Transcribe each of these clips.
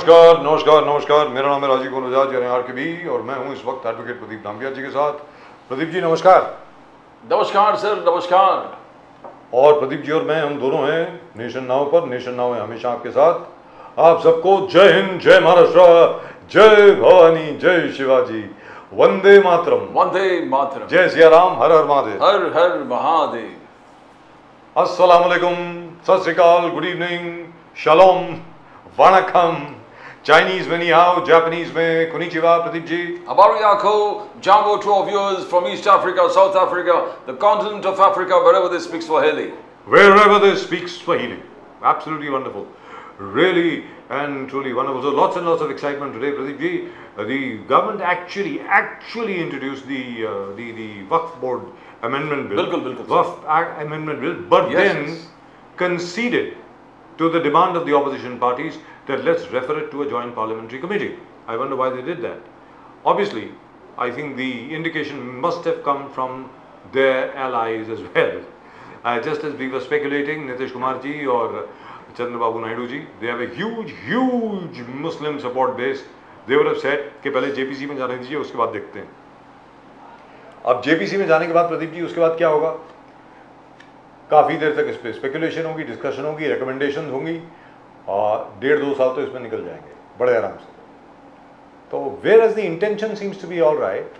नमस्कार नमस्कार नमस्कार। मेरा नाम है राजीव गुलजाज RKB और मैं हूं इस वक्त एडवोकेट प्रदीप दामकिया जी के साथ। प्रदीप जी नमस्कार। नमस्कार सर, नमस्कार। और प्रदीप जी और मैं हम दोनों हैं नेशन नाउ पर। नेशन नाउ है हमेशा आपके साथ। आप सबको जय हिंद, जय महाराष्ट्र, जय भवानी, जय शिवाजी, वंदे मातरम। वंदे मातरम। जय सिया राम, हर हर महादेव। हर हर महादेव। अस्सलाम वालेकुम, सत श्री अकाल, गुड इवनिंग, शलोम, वणक्कम। चाइनीज में निहाओ, जापानीज में कुनिचिवा। Pradeep ji Abariyako, Jambo to our viewers from East Africa, South Africa, the continent of Africa, wherever they speak Swahili. wherever they speak Swahili. Absolutely wonderful. Really and truly wonderful. So lots and lots of excitement today, Pradeep ji. The government actually introduced the Waqf Board Amendment Bill. बिल्कुल। Waqf Amendment Bill, but Yes, then yes. conceded to the demand of the opposition parties that let's refer it to a joint parliamentary committee. I wonder why they did that. Obviously, I think the indication must have come from their allies as well. Just as we were speculating, Nitish Kumar ji or Chandrababu Naidu ji, they have a huge Muslim support base. They would have said कि पहले JPC में जाने दीजिए, उसके बाद देखते हैं। अब JPC में जाने के बाद प्रदीप जी उसके बाद क्या होगा? काफ़ी देर तक इस पर स्पेकुलेशन होगी, डिस्कशन होगी, रिकमेंडेशन होंगी और 1.5-2 साल तो इसमें निकल जाएंगे बड़े आराम से। तो whereas the intention seems to be all right.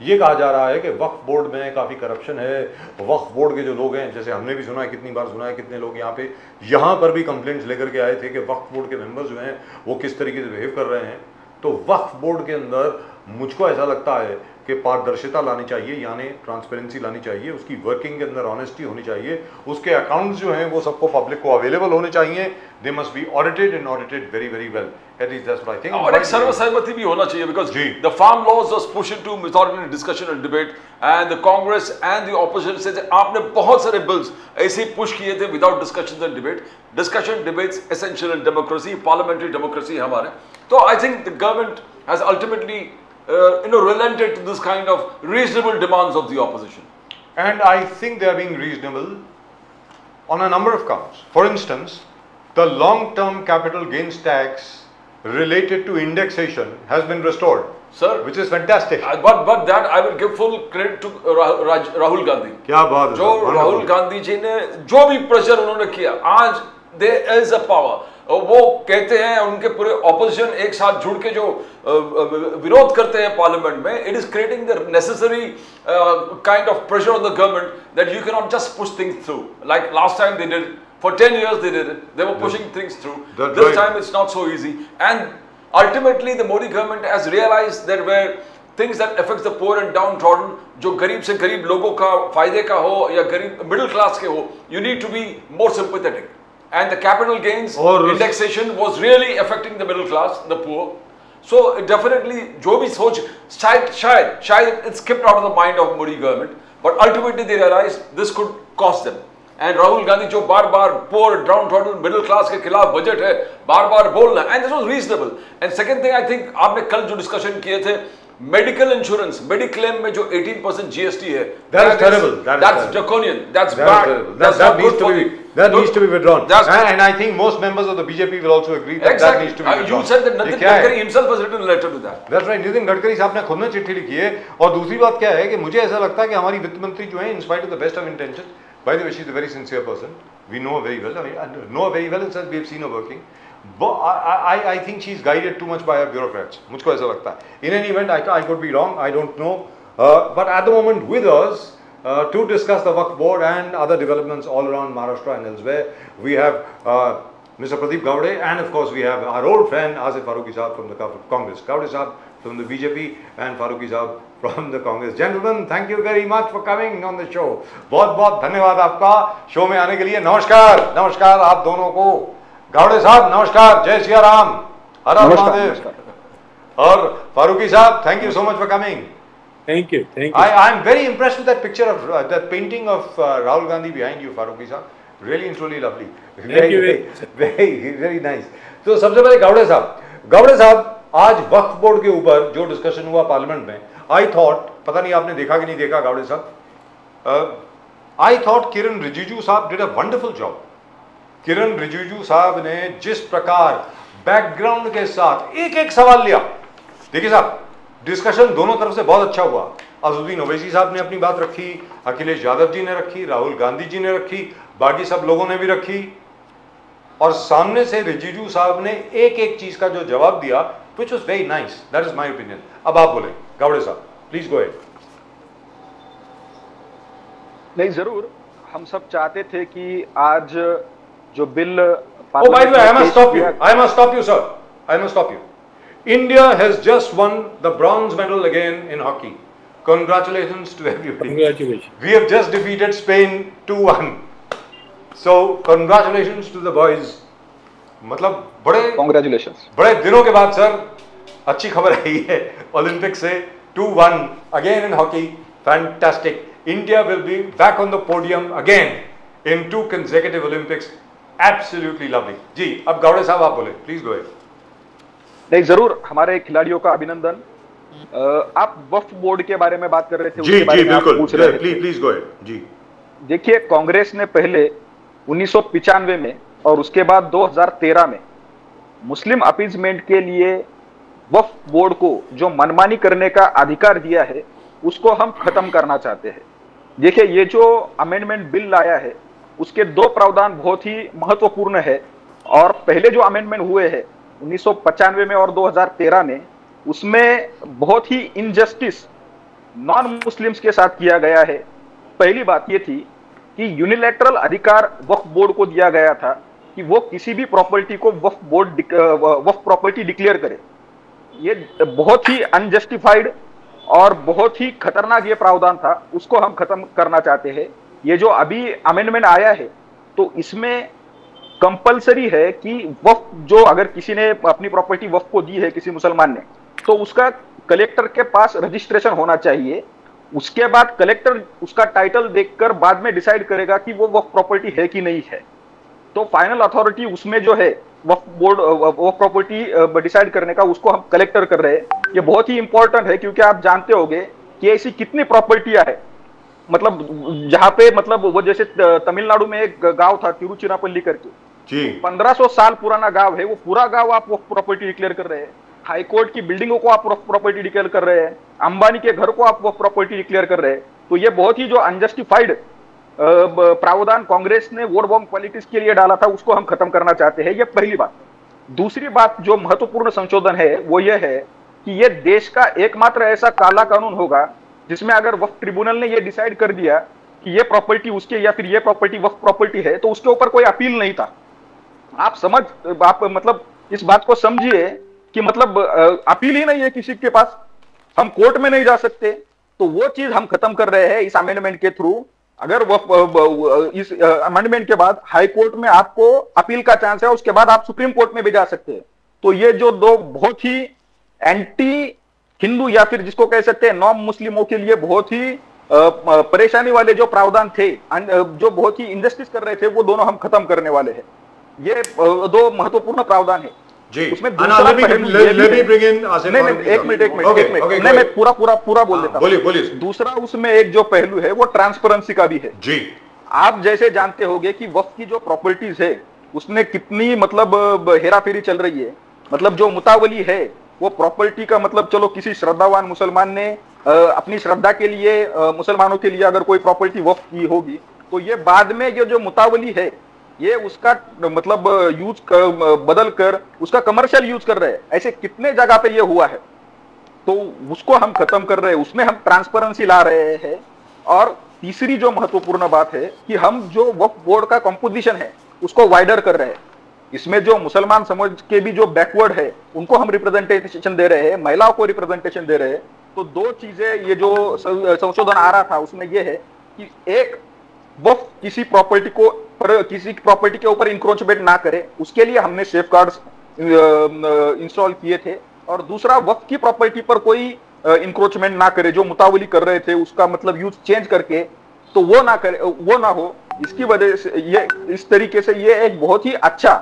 ये कहा जा रहा है कि वक्फ बोर्ड में काफ़ी करप्शन है। वक्फ बोर्ड के जो लोग हैं, जैसे हमने भी सुना है, कितनी बार सुना है, कितने लोग यहाँ पर भी कंप्लेंट्स लेकर के आए थे कि वक्फ बोर्ड के मेंबर्स जो हैं वो किस तरीके से बिहेव कर रहे हैं। तो वक्फ बोर्ड के अंदर मुझको ऐसा लगता है कि पारदर्शिता लानी चाहिए, यानी ट्रांसपेरेंसी लानी चाहिए, उसकी वर्किंग के अंदर ऑनेस्टी होनी चाहिए, उसके अकाउंट्स जो हैं वो सबको पब्लिक को अवेलेबल होने चाहिए। They must be audited and audited very very well. At least that's what I think. और एक सर्वसहमति भी होना चाहिए because the farm laws was pushed to methodic discussion and debate and the Congress and the opposition से आपने बहुत सारे बिल्स ऐसे पुश किए थे without discussion and debate. Discussion debates essential in democracy, parliamentary democracy हमारे। तो I think the government has ultimately relented to this kind of reasonable demands of the opposition. And I think they are being reasonable on a number of counts. For instance, the long-term capital gains tax related to indexation has been restored, Sir, which is fantastic. But that I will give full credit to Rahul Gandhi. क्या बात है, जो राहुल गांधी जी ने जो भी pressure उन्होंने किया, आज there is a power. वो कहते हैं उनके पूरे ऑपोजिशन एक साथ जुड़ के जो विरोध करते हैं पार्लियामेंट में, it is creating the necessary kind of pressure on the government that you can not just push things through like last time they did for 10 years they did it, they were pushing things through. This time it's not so easy, and ultimately the Modi government has realized that where things that affects the poor and downtrodden, जो गरीब से गरीब लोगों का फायदे का हो या गरीब मिडिल क्लास के हो, you need to be more sympathetic. And the capital gains indexation was really affecting the middle class, the poor. So definitely, जो भी सोच शायद it skipped out of the mind of Modi government, but ultimately they realized this could cost them. And Rahul Gandhi जो बार-बार poor, downtrodden, middle class के खिलाफ budget है, बार-बार बोल रहा है, and this was reasonable. And second thing, I think आपने कल जो डिस्कशन किए थे, मेडिकल इंश्योरेंस, मेडिक्लेम में जो 18% GST है, that's terrible. That's draconian. That's bad. That's not good for you. That needs to be withdrawn. And I think most members of the BJP will also agree that that needs to be withdrawn. You said that Nitin Gadkari himself has written a letter to that. That's right. Nitin Gadkari साहब ने खुद ने चिट्ठी लिखी है। और दूसरी बात क्या है कि मुझे ऐसा लगता है कि हमारी वित्त मंत्री जो है, in spite of the best of intentions, by the way, she is a very sincere person. We know her very well. I mean, know her very well in sense we have seen her working. But I think she is guided too much by her bureaucrats. मुझको ऐसा लगता है. In any event, I could be wrong. I don't know. But at the moment, with us to discuss the Waqf Board and other developments all around Maharashtra and elsewhere, we have Mr. Pradeep Gowde, and of course we have our old friend Asif Farooqi Saab from the Congress. Gowde Saab from the BJP and Farooqi Saab from the Congress. Gentlemen, thank you very much for coming on the show. बहुत बहुत धन्यवाद आपका show में आने के लिए। नमस्कार, नमस्कार आप दोनों को। गावड़े साहब नमस्कार, जय सिया राम, हर हर महादेव। और फारूकी साहब, thank you so much for coming. Thank you. I am very impressed with that picture of that painting of Rahul Gandhi behind you, Farooqi साहब. Really and truly lovely. Thank you. Very nice. तो सबसे पहले गावड़े साहब, आज वक्फ board के ऊपर जो discussion हुआ पार्लियामेंट में, आई थॉट, पता नहीं आपने देखा कि नहीं देखा गावड़े साहब, आई थॉट किरण रिजिजू साहब डिड अ वंडरफुल जॉब। किरण रिजिजू साहब ने जिस प्रकार बैकग्राउंड के साथ एक एक सवाल लिया। देखिए साहब, डिस्कशन दोनों तरफ से बहुत अच्छा हुआ। अज़ुद्दीन ओवैसी साहब ने अपनी बात रखी, अखिलेश यादव जी ने रखी, राहुल गांधी जी ने रखी, बाकी सब लोगों ने भी रखी, और सामने से रिजिजू साहब ने एक एक चीज का जो जवाब दिया, which was very nice. That is my opinion. अब आप बोले गावड़े साहब, प्लीज गो अहेड। नहीं, जरूर हम सब चाहते थे कि आज जो bill Oh, by the way, I must stop you. I must stop you, sir. I must stop you. India has just won the bronze medal again in hockey. Congratulations to everybody. Congratulations. We have just defeated Spain 2-1. So congratulations to the boys. मतलब बड़े दिनों के बाद sir अच्छी खबर आई है Olympic से। 2-1 again in hockey. Fantastic. India will be back on the podium again in 2 consecutive Olympics. Absolutely lovely. जी, अब गावड़े साहब आप बोले, प्लीज गो अहेड। नहीं, जरूर हमारे खिलाड़ियों का अभिनंदन। आप वक्फ बोर्ड के बारे में बात कर रहे थे, जी उसके बारे जी में आप बिल्कुल, पूछ रहे थे। Please go ahead. जी देखिए, कांग्रेस ने पहले 1995 में और उसके बाद 2013 में मुस्लिम अपीजमेंट के लिए वक्फ बोर्ड को जो मनमानी करने का अधिकार दिया है, उसको हम खत्म करना चाहते हैं। देखिए, ये जो अमेंडमेंट बिल लाया है, उसके 2 प्रावधान बहुत ही महत्वपूर्ण है, और पहले जो अमेंडमेंट हुए हैं 1995 में और 2013 में, उसमें बहुत ही इनजस्टिस नॉन मुस्लिम्स के साथ किया गया है। पहली बात ये थी कि यूनिलैटरल अधिकार वक्फ बोर्ड को दिया गया था कि वो किसी भी प्रॉपर्टी को वक्फ प्रॉपर्टी डिक्लेयर करे। ये बहुत ही अनजस्टिफाइड और बहुत ही खतरनाक ये प्रावधान था, उसको हम खत्म करना चाहते हैं। ये जो अभी अमेंडमेंट आया है, तो इसमें कंपलसरी है कि वक्फ जो अगर किसी ने अपनी प्रॉपर्टी वक्फ को दी है किसी मुसलमान ने, तो उसका कलेक्टर के पास रजिस्ट्रेशन होना चाहिए। उसके बाद कलेक्टर उसका टाइटल देखकर बाद में डिसाइड करेगा कि वो वक्फ प्रॉपर्टी है कि नहीं है। तो फाइनल अथॉरिटी उसमें जो है वक्फ बोर्ड वक्फ प्रॉपर्टी डिसाइड करने का, उसको हम कलेक्टर कर रहे हैं। ये बहुत ही इंपॉर्टेंट है, क्योंकि आप जानते होंगे कि ऐसी कितनी प्रॉपर्टियां है, मतलब जहां पे मतलब वो जैसे तमिलनाडु में एक गांव था तिरुचिरापल्ली करके, 1500 साल पुराना गांव है, वो पूरा गांव आप वक्फ प्रॉपर्टी डिक्लेयर कर रहे हैं। हाईकोर्ट की बिल्डिंगों को आप वक्फ प्रॉपर्टी डिक्लेयर कर रहे हैं, अंबानी के घर को आप वक्फ प्रॉपर्टी डिक्लेयर कर रहे हैं। तो ये बहुत ही जो अनजस्टिफाइड प्रावधान कांग्रेस ने वोट बैंक पॉलिटिक्स के लिए डाला था, उसको हम खत्म करना चाहते हैं। ये पहली बात। दूसरी बात जो महत्वपूर्ण संशोधन है वो ये है कि ये देश का एकमात्र ऐसा काला कानून होगा जिसमें अगर वक्फ ट्रिब्यूनल ने ये डिसाइड कर दिया कि ये प्रॉपर्टी उसके या फिर ये प्रॉपर्टी वक्फ प्रॉपर्टी है, तो उसके ऊपर कोई अपील नहीं था। आप मतलब इस बात को समझिए कि मतलब अपील ही नहीं है किसी के पास, हम कोर्ट में नहीं जा सकते। तो वो चीज हम खत्म कर रहे हैं इस अमेंडमेंट के थ्रू। अगर इस अमेंडमेंट के बाद हाई कोर्ट में आपको अपील का चांस है, उसके बाद आप सुप्रीम कोर्ट में भी जा सकते हैं। तो ये जो 2 बहुत ही एंटी हिंदू या फिर जिसको कह सकते हैं नॉन मुस्लिमों के लिए बहुत ही परेशानी वाले जो प्रावधान थे, जो बहुत ही इनजस्टिस कर रहे थे, वो दोनों हम खत्म करने वाले हैं। ये 2 महत्वपूर्ण प्रावधान है जी। उसमें एक मिनट मैं पूरा बोल देता हूं। दूसरा उसमें एक जो पहलू है वो ट्रांसपेरेंसी का भी है जी। आप जैसे जानते होंगे कि वक्फ की जो प्रॉपर्टीज है उसमें कितनी मतलब हेराफेरी चल रही है। मतलब जो मुतावली है वो प्रॉपर्टी का मतलब, चलो किसी श्रद्धावान मुसलमान ने अपनी श्रद्धा के लिए मुसलमानों के लिए अगर कोई प्रॉपर्टी वक्फ की होगी, तो ये बाद में ये जो मुतावली है ये उसका मतलब यूज बदल कर उसका कमर्शियल यूज कर रहे हैं। ऐसे कितने जगह पे ये हुआ है, तो उसको हम खत्म कर रहे हैं, उसमें हम ट्रांसपेरेंसी ला रहे हैं। और तीसरी जो महत्वपूर्ण बात है कि हम जो वक्फ बोर्ड का कंपोजिशन है उसको वाइडर कर रहे हैं। इसमें जो मुसलमान समाज के भी जो बैकवर्ड है उनको हम रिप्रेजेंटेशन दे रहे हैं, महिलाओं को रिप्रेजेंटेशन दे रहे हैं। तो 2 चीजें ये जो संशोधन आ रहा था उसमें ये है कि एक, वक्फ किसी प्रॉपर्टी के ऊपर इंक्रोचमेंट ना करे, उसके लिए हमने सेफगार्ड्स इंस्टॉल किए थे। और दूसरा, वक्फ की प्रॉपर्टी पर कोई इंक्रोचमेंट ना करे, जो मुतावली कर रहे थे उसका मतलब यूज चेंज करके, तो वो ना हो। इसकी वजह से ये इस तरीके से ये एक बहुत ही अच्छा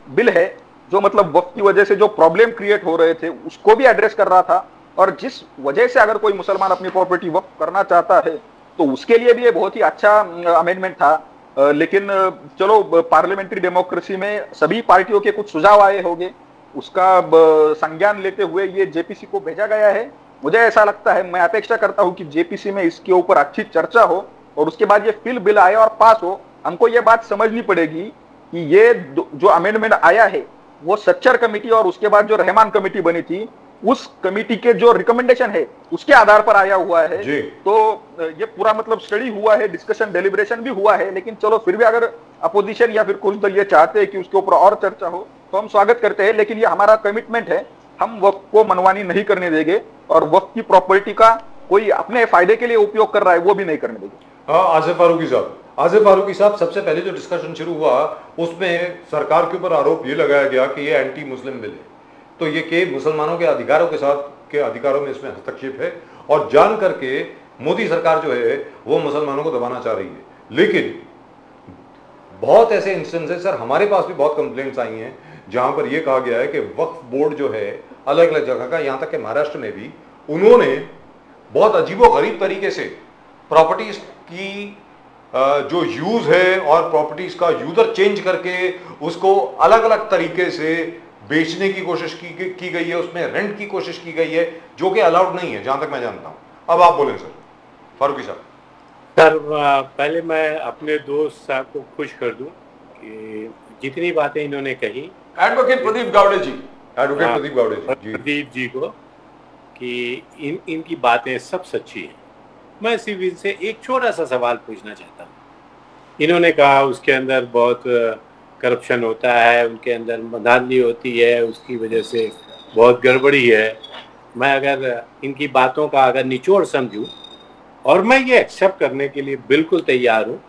बिल है, जो मतलब वक्फ की वजह से जो प्रॉब्लम क्रिएट हो रहे थे उसको भी एड्रेस कर रहा था। और जिस वजह से अगर कोई मुसलमान अपनी प्रॉपर्टी वक्फ करना चाहता है तो उसके लिए भी ये बहुत ही अच्छा अमेंडमेंट था। लेकिन चलो, पार्लियामेंट्री डेमोक्रेसी में सभी पार्टियों के कुछ सुझाव आए होंगे, उसका संज्ञान लेते हुए ये जेपीसी को भेजा गया है। मुझे ऐसा लगता है, मैं अपेक्षा करता हूं कि जेपीसी में इसके ऊपर अच्छी चर्चा हो और उसके बाद ये बिल आए और पास हो। हमको ये बात समझनी पड़ेगी कि ये जो अमेंडमेंट आया है वो सच्चर कमेटी और उसके बाद जो रहमान कमेटी बनी थी उस कमेटी के जो रिकमेंडेशन है उसके आधार पर आया हुआ है। तो ये पूरा मतलब स्टडी हुआ है, डिस्कशन डेलिब्रेशन भी हुआ है, लेकिन चलो फिर भी अगर अपोजिशन या फिर कुछ दल ये चाहते हैं कि उसके ऊपर और चर्चा हो तो हम स्वागत करते हैं, लेकिन ये हमारा कमिटमेंट है, हम वक्फ को मनमानी नहीं करने देंगे और वक्फ की प्रॉपर्टी का कोई अपने फायदे के लिए उपयोग कर रहा है वो भी नहीं करने देंगे। आसिफ फारूकी साहब, सबसे पहले जो डिस्कशन शुरू हुआ उसमें सरकार के ऊपर आरोप ये लगाया गया कि ये एंटी मुस्लिम बिल है, तो ये कि मुसलमानों के अधिकारों के साथ के अधिकारों में इसमें हस्तक्षेप है और जान करके मोदी सरकार जो है वो मुसलमानों को दबाना चाह रही है। लेकिन बहुत ऐसे इंस्टेंसेस सर हमारे पास भी बहुत कंप्लेंट्स आई हैं जहां पर यह कहा गया है कि वक्फ बोर्ड जो है अलग अलग जगह का, यहां तक कि महाराष्ट्र में भी उन्होंने बहुत अजीबोगरीब तरीके से प्रॉपर्टीज की जो यूज है और प्रॉपर्टीज का यूजर चेंज करके उसको अलग अलग तरीके से बेचने की कोशिश की गई है, उसमें रेंट की कोशिश की गई है, जो कि अलाउड नहीं है जहां तक मैं जानता हूं। अब आप बोलें सर, फारूकी साहब। सर पहले मैं अपने दोस्त साहब को खुश कर दूं कि जितनी बातें इन्होंने कही, एडवोकेट प्रदीप गावड़े जी, प्रदीप जी को, कि इनकी बातें सब सच्ची हैं। मैं सिर्फ इनसे एक छोटा सा सवाल पूछना चाहता हूँ। इन्होंने कहा उसके अंदर बहुत करप्शन होता है, उनके अंदर धांधली होती है, उसकी वजह से बहुत गड़बड़ी है। मैं अगर इनकी बातों का अगर निचोड़ समझूं, और मैं ये एक्सेप्ट करने के लिए बिल्कुल तैयार हूँ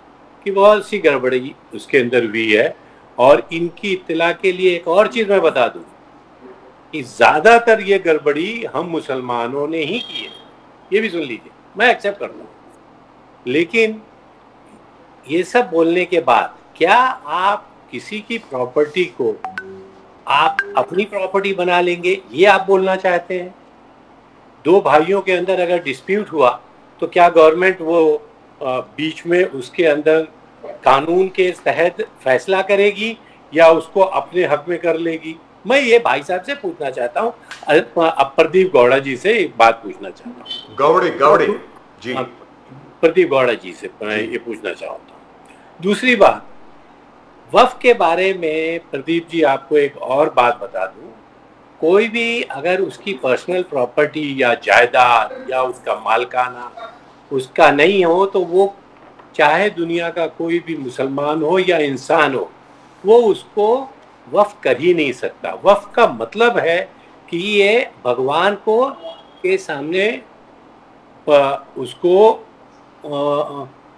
कि बहुत सी गड़बड़ी उसके अंदर हुई है, और इनकी इत्तला के लिए एक और चीज़ मैं बता दूँ कि ज़्यादातर ये गड़बड़ी हम मुसलमानों ने ही की है, ये भी सुन लीजिए, मैं एक्सेप्ट करता हूँ। लेकिन ये सब बोलने के बाद क्या आप किसी की प्रॉपर्टी को आप अपनी प्रॉपर्टी बना लेंगे, ये आप बोलना चाहते हैं? दो भाइयों के अंदर अगर डिस्प्यूट हुआ तो क्या गवर्नमेंट वो बीच में उसके अंदर कानून के तहत फैसला करेगी या उसको अपने हक में कर लेगी? मैं ये भाई साहब से पूछना चाहता हूँ, प्रदीप गौड़ा जी से एक बात पूछना चाहता हूँ। गौड़े जी, प्रदीप गौड़ा जी से मैं ये पूछना चाहता हूँ। दूसरी बात, वक्फ के बारे में प्रदीप जी आपको एक और बात बता दूं, कोई भी अगर उसकी पर्सनल प्रॉपर्टी या जायदाद या उसका मालकाना उसका नहीं हो तो वो चाहे दुनिया का कोई भी मुसलमान हो या इंसान हो, वो उसको वक्फ कर ही नहीं सकता। वक्फ का मतलब है कि ये भगवान को के सामने उसको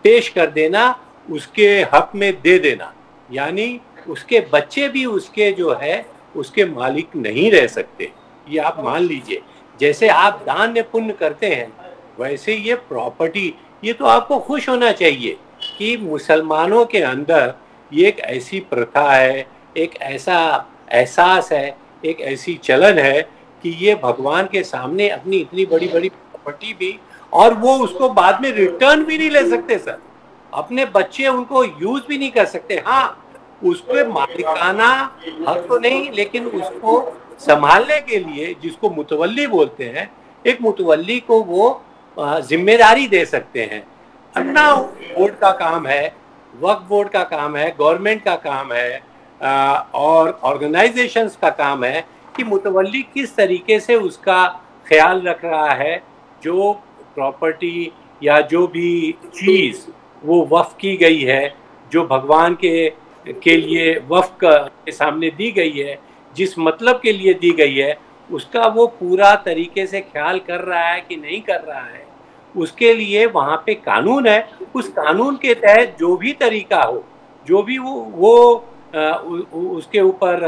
पेश कर देना, उसके हक में दे देना, यानी उसके बच्चे भी उसके जो है उसके मालिक नहीं रह सकते। ये आप मान लीजिए, जैसे आप दान पुण्य करते हैं वैसे ये प्रॉपर्टी, ये तो आपको खुश होना चाहिए कि मुसलमानों के अंदर ये एक ऐसी प्रथा है, एक ऐसा एहसास है, एक ऐसी चलन है कि ये भगवान के सामने अपनी इतनी बड़ी बड़ी प्रॉपर्टी भी, और वो उसको बाद में रिटर्न भी नहीं ले सकते सर, अपने बच्चे उनको यूज भी नहीं कर सकते। हाँ, उसके मालिकाना हक तो नहीं, लेकिन उसको संभालने के लिए जिसको मुतवल्ली बोलते हैं, एक मुतवल्ली को वो जिम्मेदारी दे सकते हैं। अपना बोर्ड का काम है, वक्फ बोर्ड का काम है, गवर्नमेंट का काम है, और ऑर्गेनाइजेशंस का काम है कि मुतवल्ली किस तरीके से उसका ख्याल रख रहा है। जो प्रॉपर्टी या जो भी चीज़ वो वक्फ की गई है, जो भगवान के लिए वक्फ के सामने दी गई है, जिस मतलब के लिए दी गई है, उसका वो पूरा तरीके से ख्याल कर रहा है कि नहीं कर रहा है, उसके लिए वहाँ पे कानून है। उस कानून के तहत जो भी तरीका हो, जो भी उसके ऊपर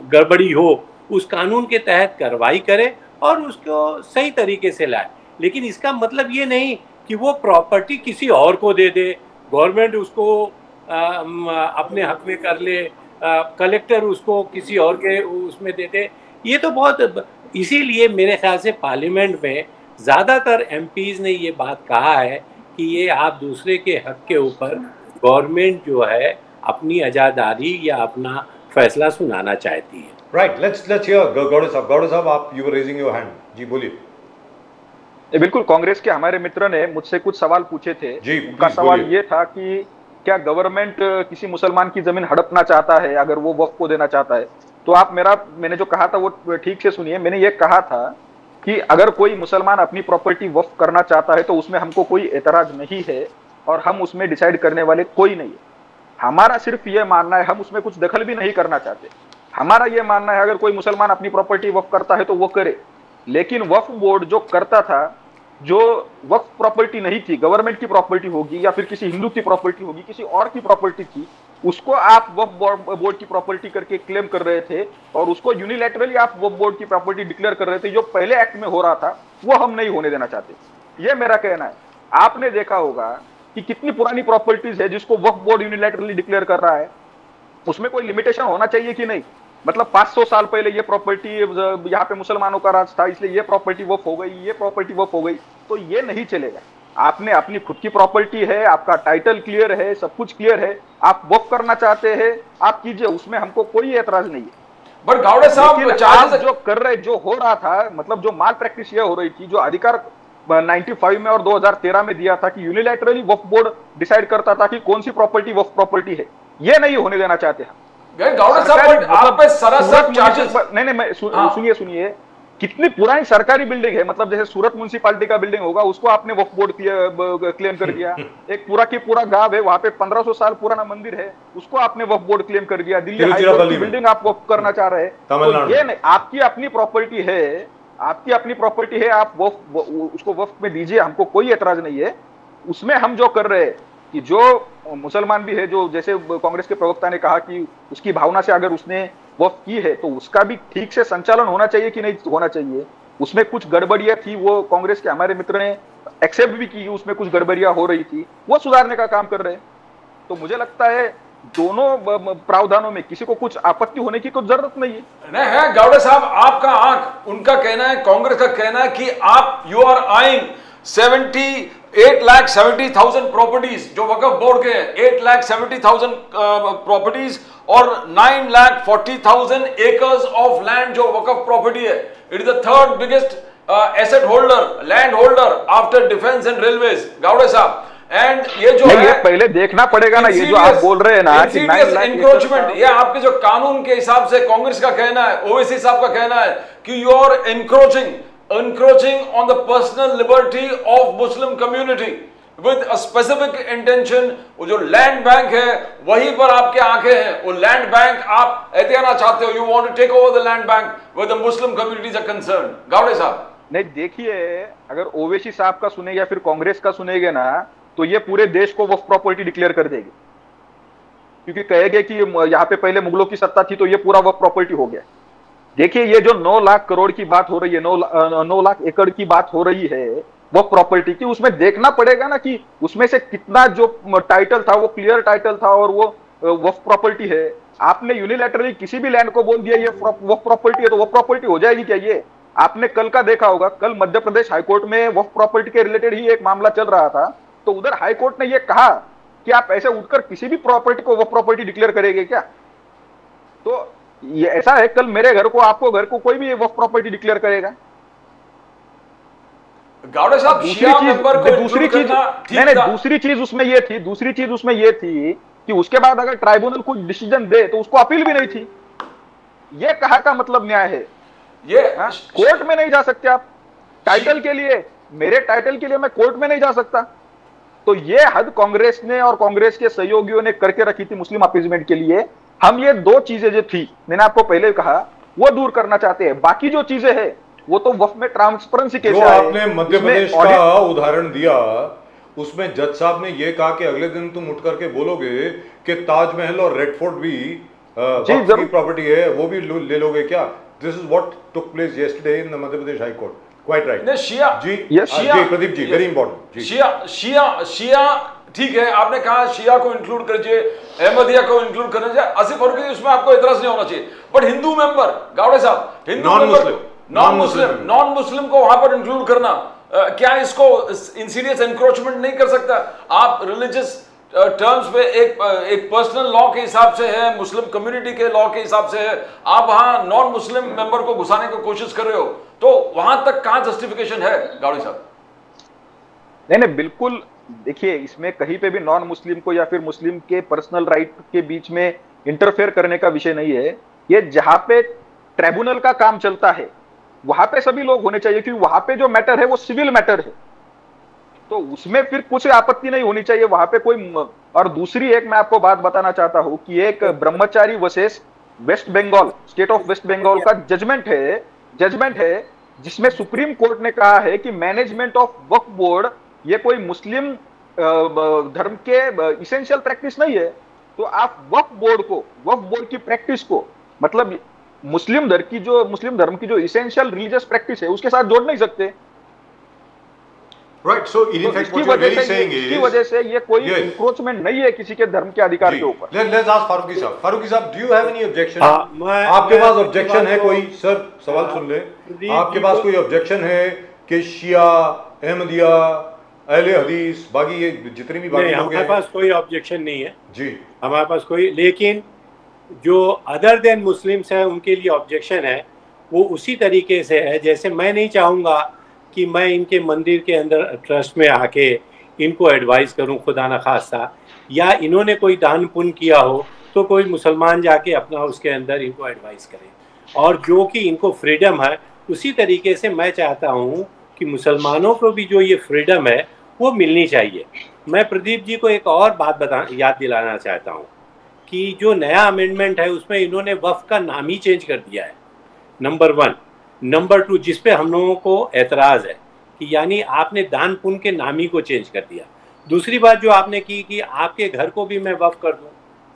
गड़बड़ी हो, उस कानून के तहत कार्रवाई करे और उसको सही तरीके से लाए। लेकिन इसका मतलब ये नहीं कि वो प्रॉपर्टी किसी और को दे दे, गवर्नमेंट उसको अपने हक में कर ले, कलेक्टर उसको किसी और के उसमें दे दे। ये तो बहुत, इसीलिए मेरे ख्याल से पार्लियामेंट में ज़्यादातर एमपीज़ ने ये बात कहा है कि ये आप दूसरे के हक के ऊपर गवर्नमेंट जो है अपनी आज़ादारी या अपना फैसला सुनाना चाहती है। Right, let's hear Gowda साहब। Gowda साहब, आप you were raising your hand, जी बोलिए। बिल्कुल, कांग्रेस के हमारे मित्र ने मुझसे कुछ सवाल पूछे थे। जी, उनका सवाल ये था कि क्या गवर्नमेंट किसी मुसलमान की जमीन हड़पना चाहता है अगर वो वक्फ को देना चाहता है? तो आप मैंने जो कहा था वो ठीक से सुनिए। मैंने ये कहा था कि अगर कोई मुसलमान अपनी प्रॉपर्टी वक्फ करना चाहता है तो उसमें हमको कोई एतराज नहीं है और हम उसमें डिसाइड करने वाले कोई नहीं है। हमारा सिर्फ ये मानना है, हम उसमें कुछ दखल भी नहीं करना चाहते। हमारा ये मानना है अगर कोई मुसलमान अपनी प्रॉपर्टी वक्फ करता है तो वो करे, लेकिन वक्फ बोर्ड जो करता था, जो वक्फ प्रॉपर्टी नहीं थी, गवर्नमेंट की प्रॉपर्टी होगी या फिर किसी हिंदू की प्रॉपर्टी होगी, किसी और की प्रॉपर्टी थी, उसको आप वक्फ बोर्ड की प्रॉपर्टी करके क्लेम कर रहे थे और उसको यूनिलैटरली आप वक्फ बोर्ड की प्रॉपर्टी डिक्लेयर कर रहे थे। जो पहले एक्ट में हो रहा था वो हम नहीं होने देना चाहते। ये मेरा कहना है। आपने देखा होगा कि कितनी पुरानी प्रॉपर्टीज है जिसको वक्फ बोर्ड यूनिलैटरली डिक्लेयर कर रहा है। उसमें कोई लिमिटेशन होना चाहिए कि नहीं? मतलब 500 साल पहले ये प्रॉपर्टी यहाँ पे मुसलमानों का राज था, इसलिए ये प्रॉपर्टी वक्फ हो गई, ये प्रॉपर्टी वक्फ हो गई, तो ये नहीं चलेगा। आपने अपनी खुद की प्रॉपर्टी है, आपका टाइटल क्लियर है, सब कुछ क्लियर है, आप वक्फ करना चाहते हैं आप कीजिए, उसमें हमको कोई एतराज नहीं है। बट गावड़े साहब, आप जो कर रहे, जो हो रहा था, मतलब जो माल प्रैक्टिस ये हो रही थी, जो अधिकार 95 में और 2013 में दिया था कि यूनिलैटरली वक्फ बोर्ड डिसाइड करता था कि कौन सी प्रॉपर्टी वक्फ प्रॉपर्टी है, ये नहीं होने देना चाहते हम। गावड़े साहब, आप पे सरासर चार्जेस नहीं, सुनिए कितनी पुरानी सरकारी बिल्डिंग है। मतलब जैसे सूरत म्युनिसिपालिटी का बिल्डिंग होगा, उसको आपने वक्फ बोर्ड क्लेम कर दिया। एक पूरा की पूरा गांव है, वहां पे 1500 साल पुराना मंदिर है, उसको आपने वक्फ बोर्ड क्लेम कर दिया। दिल्ली हाई कोर्ट की बिल्डिंग आप वक्फ करना चाह रहे हैं, तो ये नहीं, आपकी अपनी प्रॉपर्टी है, आपकी अपनी प्रॉपर्टी है, आप उसको वक्फ में दीजिए, हमको कोई एतराज नहीं है। उसमें हम जो कर रहे हैं कि जो मुसलमान भी है, जो जैसे कांग्रेस के प्रवक्ता ने कहा कि उसकी भावना से अगर उसने वक्फ की है तो उसका भी ठीक से संचालन होना चाहिए कि नहीं होना चाहिए। उसमें कुछ गड़बड़ियां थी, वो कांग्रेस के हमारे मित्र ने एक्सेप्ट भी की, उसमें कुछ गड़बड़ियां हो रही थी, वो सुधारने का काम कर रहे हैं। तो मुझे लगता है दोनों प्रावधानों में किसी को कुछ आपत्ति होने की कोई जरूरत नहीं है। नहीं है गावड़े साहब, आपका आंख, उनका कहना है, कांग्रेस का कहना है कि आप यू आर आइंग 8,70,000 प्रॉपर्टीज जो वक्फ बोर्ड के हैं, 8,70,000 प्रॉपर्टीज और 9,40,000 एकर्स ऑफ लैंड जो वक्फ प्रॉपर्टी है। It is the third biggest asset holder, land holder after defence and railways, Gawde sahab. And ये जो है, ये पहले देखना पड़ेगा ना, ये जो आप बोल रहे हैं ना कि एनक्रोचमेंट, ये आपके जो कानून के हिसाब से कांग्रेस का कहना है, ओवैसी साहब का कहना है कि you are encroaching on the personal liberty of Muslim community with a specific intention। वो जो लैंड बैंक है वहीं पर आपके आंखें हैं, वो लैंड बैंक आप एहतियाना चाहते हो, you want to take over the land bank where the Muslim communities are concerned। Gawde sahab, नहीं देखिए, अगर ओवैसी साहब का सुनेगा फिर कांग्रेस का सुनेगा ना, तो ये पूरे देश को वक्फ प्रॉपर्टी डिक्लेयर कर देगी, क्योंकि कहेंगे कि यहाँ पे पहले मुगलों की सत्ता थी तो ये पूरा वक्फ प्रॉपर्टी हो गया। देखिए, ये जो 9 लाख करोड़ की बात हो रही है, 9 लाख एकड़ की बात हो रही है वक्फ प्रॉपर्टी की, उसमें देखना पड़ेगा ना कि उसमें से कितना जो टाइटल था वो क्लियर टाइटल था और वो वक्फ प्रॉपर्टी है। आपने यूनिलैटरली किसी भी लैंड को बोल दिया ये वक्फ प्रॉपर्टी है, तो वक्फ प्रॉपर्टी हो जाएगी क्या? ये आपने कल का देखा होगा, कल मध्य प्रदेश हाईकोर्ट में वक्फ प्रॉपर्टी के रिलेटेड ही एक मामला चल रहा था, तो उधर हाईकोर्ट ने ये कहा कि आप ऐसे उठकर किसी भी प्रॉपर्टी को वक्फ प्रॉपर्टी डिक्लेयर करेंगे क्या? तो ये ऐसा है, कल मेरे घर को, आपको घर को कोई भी वक्फ प्रॉपर्टी डिक्लेयर करेगा। गावड़े साहब, दूसरी चीज उसमें ये थी कि उसके बाद अगर ट्राइब्यूनल कुछ डिसीजन दे तो उसको अपील भी नहीं थी। ये कहा का मतलब न्याय है? ये कोर्ट में नहीं जा सकते आप टाइटल के लिए, मेरे टाइटल के लिए मैं कोर्ट में नहीं जा सकता। तो ये हद कांग्रेस ने और कांग्रेस के सहयोगियों ने करके रखी थी मुस्लिम अपीजमेंट के लिए। हम ये 2 चीजें जो थी, मैंने आपको पहले कहा, वो दूर करना चाहते हैं। बाकी जो चीजें हैं वो तो वक्फ में ट्रांसपेरेंसी के जो आपने मध्य प्रदेश का उदाहरण दिया, उसमें जज साहब ने ये कहा कि अगले दिन तुम उठ करके बोलोगे कि ताजमहल और रेड फोर्ट भी वक्फ की प्रॉपर्टी है, वो भी ले लोगे क्या? This is what took place yesterday in the Madhya Pradesh high court. Quite right. शिया जी प्रदीप जी, वेरी इंपॉर्टेंट। शिया ठीक है, आपने कहा शिया को इंक्लूड करिए, अहमदिया को इंक्लूड करना चाहिए, आसिफ फरूकी, उसमें आपको इतराज नहीं होना चाहिए। बट हिंदू मेंबर, गावड़े साहब, हिंदू मेंबर, नॉन मुस्लिम को वहां पर इंक्लूड करना, क्या इसको इंसीडियस एनक्रोचमेंट नहीं कर सकता? आप रिलीजियस टर्म्स पे एक पर्सनल लॉ के हिसाब से है, मुस्लिम कम्युनिटी के लॉ के हिसाब से है, आप वहां नॉन मुस्लिम मेंबर को घुसाने की कोशिश कर रहे हो, तो वहां तक कहां जस्टिफिकेशन है गावड़े साहब? नहीं, बिल्कुल। देखिए, इसमें कहीं पे भी नॉन मुस्लिम को या फिर मुस्लिम के पर्सनल राइट के बीच में इंटरफेयर करने का विषय नहीं है। ये जहां पे ट्रिब्यूनल का काम चलता है वहां पे सभी लोग होने चाहिए, क्योंकि वहां पे जो मैटर है वो सिविल मैटर है, तो उसमें फिर कुछ आपत्ति नहीं होनी चाहिए वहां पे कोई। और दूसरी एक मैं आपको बात बताना चाहता हूं कि एक Brahmachari versus West Bengal, state of West Bengal का जजमेंट है जिसमें सुप्रीम कोर्ट ने कहा है कि मैनेजमेंट ऑफ वक्फ बोर्ड ये कोई मुस्लिम धर्म के इसेंशियल प्रैक्टिस नहीं है। तो आप वक्फ बोर्ड की प्रैक्टिस को, मतलब मुस्लिम धर्म की जो इसेंशियल रिलीजियस प्रैक्टिस है उसके साथ जोड़ नहीं सकते। Right, so in fact what you're really saying is, इसकी वजह से ये कोई इंक्रोचमेंट नहीं है किसी के धर्म के अधिकार के ऊपर। Let's ask फारूकी साहब। फारूकी साहब, do you have any objection? आपके पास ऑब्जेक्शन है कोई? सर सवाल सुन ले। आपके पास कोई ऑब्जेक्शन है कि शिया, अहमदिया, अहले हदीस, बाकी ये जितने भी बाकी लोग हैं? हमारे पास कोई ऑब्जेक्शन नहीं है जी, हमारे पास कोई, लेकिन जो अदर देन मुस्लिम्स है उनके लिए ऑब्जेक्शन है वो उसी तरीके से है जैसे मैं नहीं चाहूँगा कि मैं इनके मंदिर के अंदर ट्रस्ट में आके इनको एडवाइस करूं खुदा न खास्ता, या इन्होंने कोई दान पुण्य किया हो तो कोई मुसलमान जाके अपना उसके अंदर इनको एडवाइस करे। और जो कि इनको फ्रीडम है उसी तरीके से मैं चाहता हूं कि मुसलमानों को भी जो ये फ्रीडम है वो मिलनी चाहिए। मैं प्रदीप जी को एक और बात याद दिलाना चाहता हूँ कि जो नया अमेंडमेंट है उसमें इन्होंने वक्फ का नाम ही चेंज कर दिया है, नंबर 1। नंबर 2, जिस पे हम लोगों को एतराज़ है कि यानी आपने दान पुण्य के नाम ही को चेंज कर दिया। दूसरी बात जो आपने की कि आपके घर को भी मैं वक्फ कर दूं।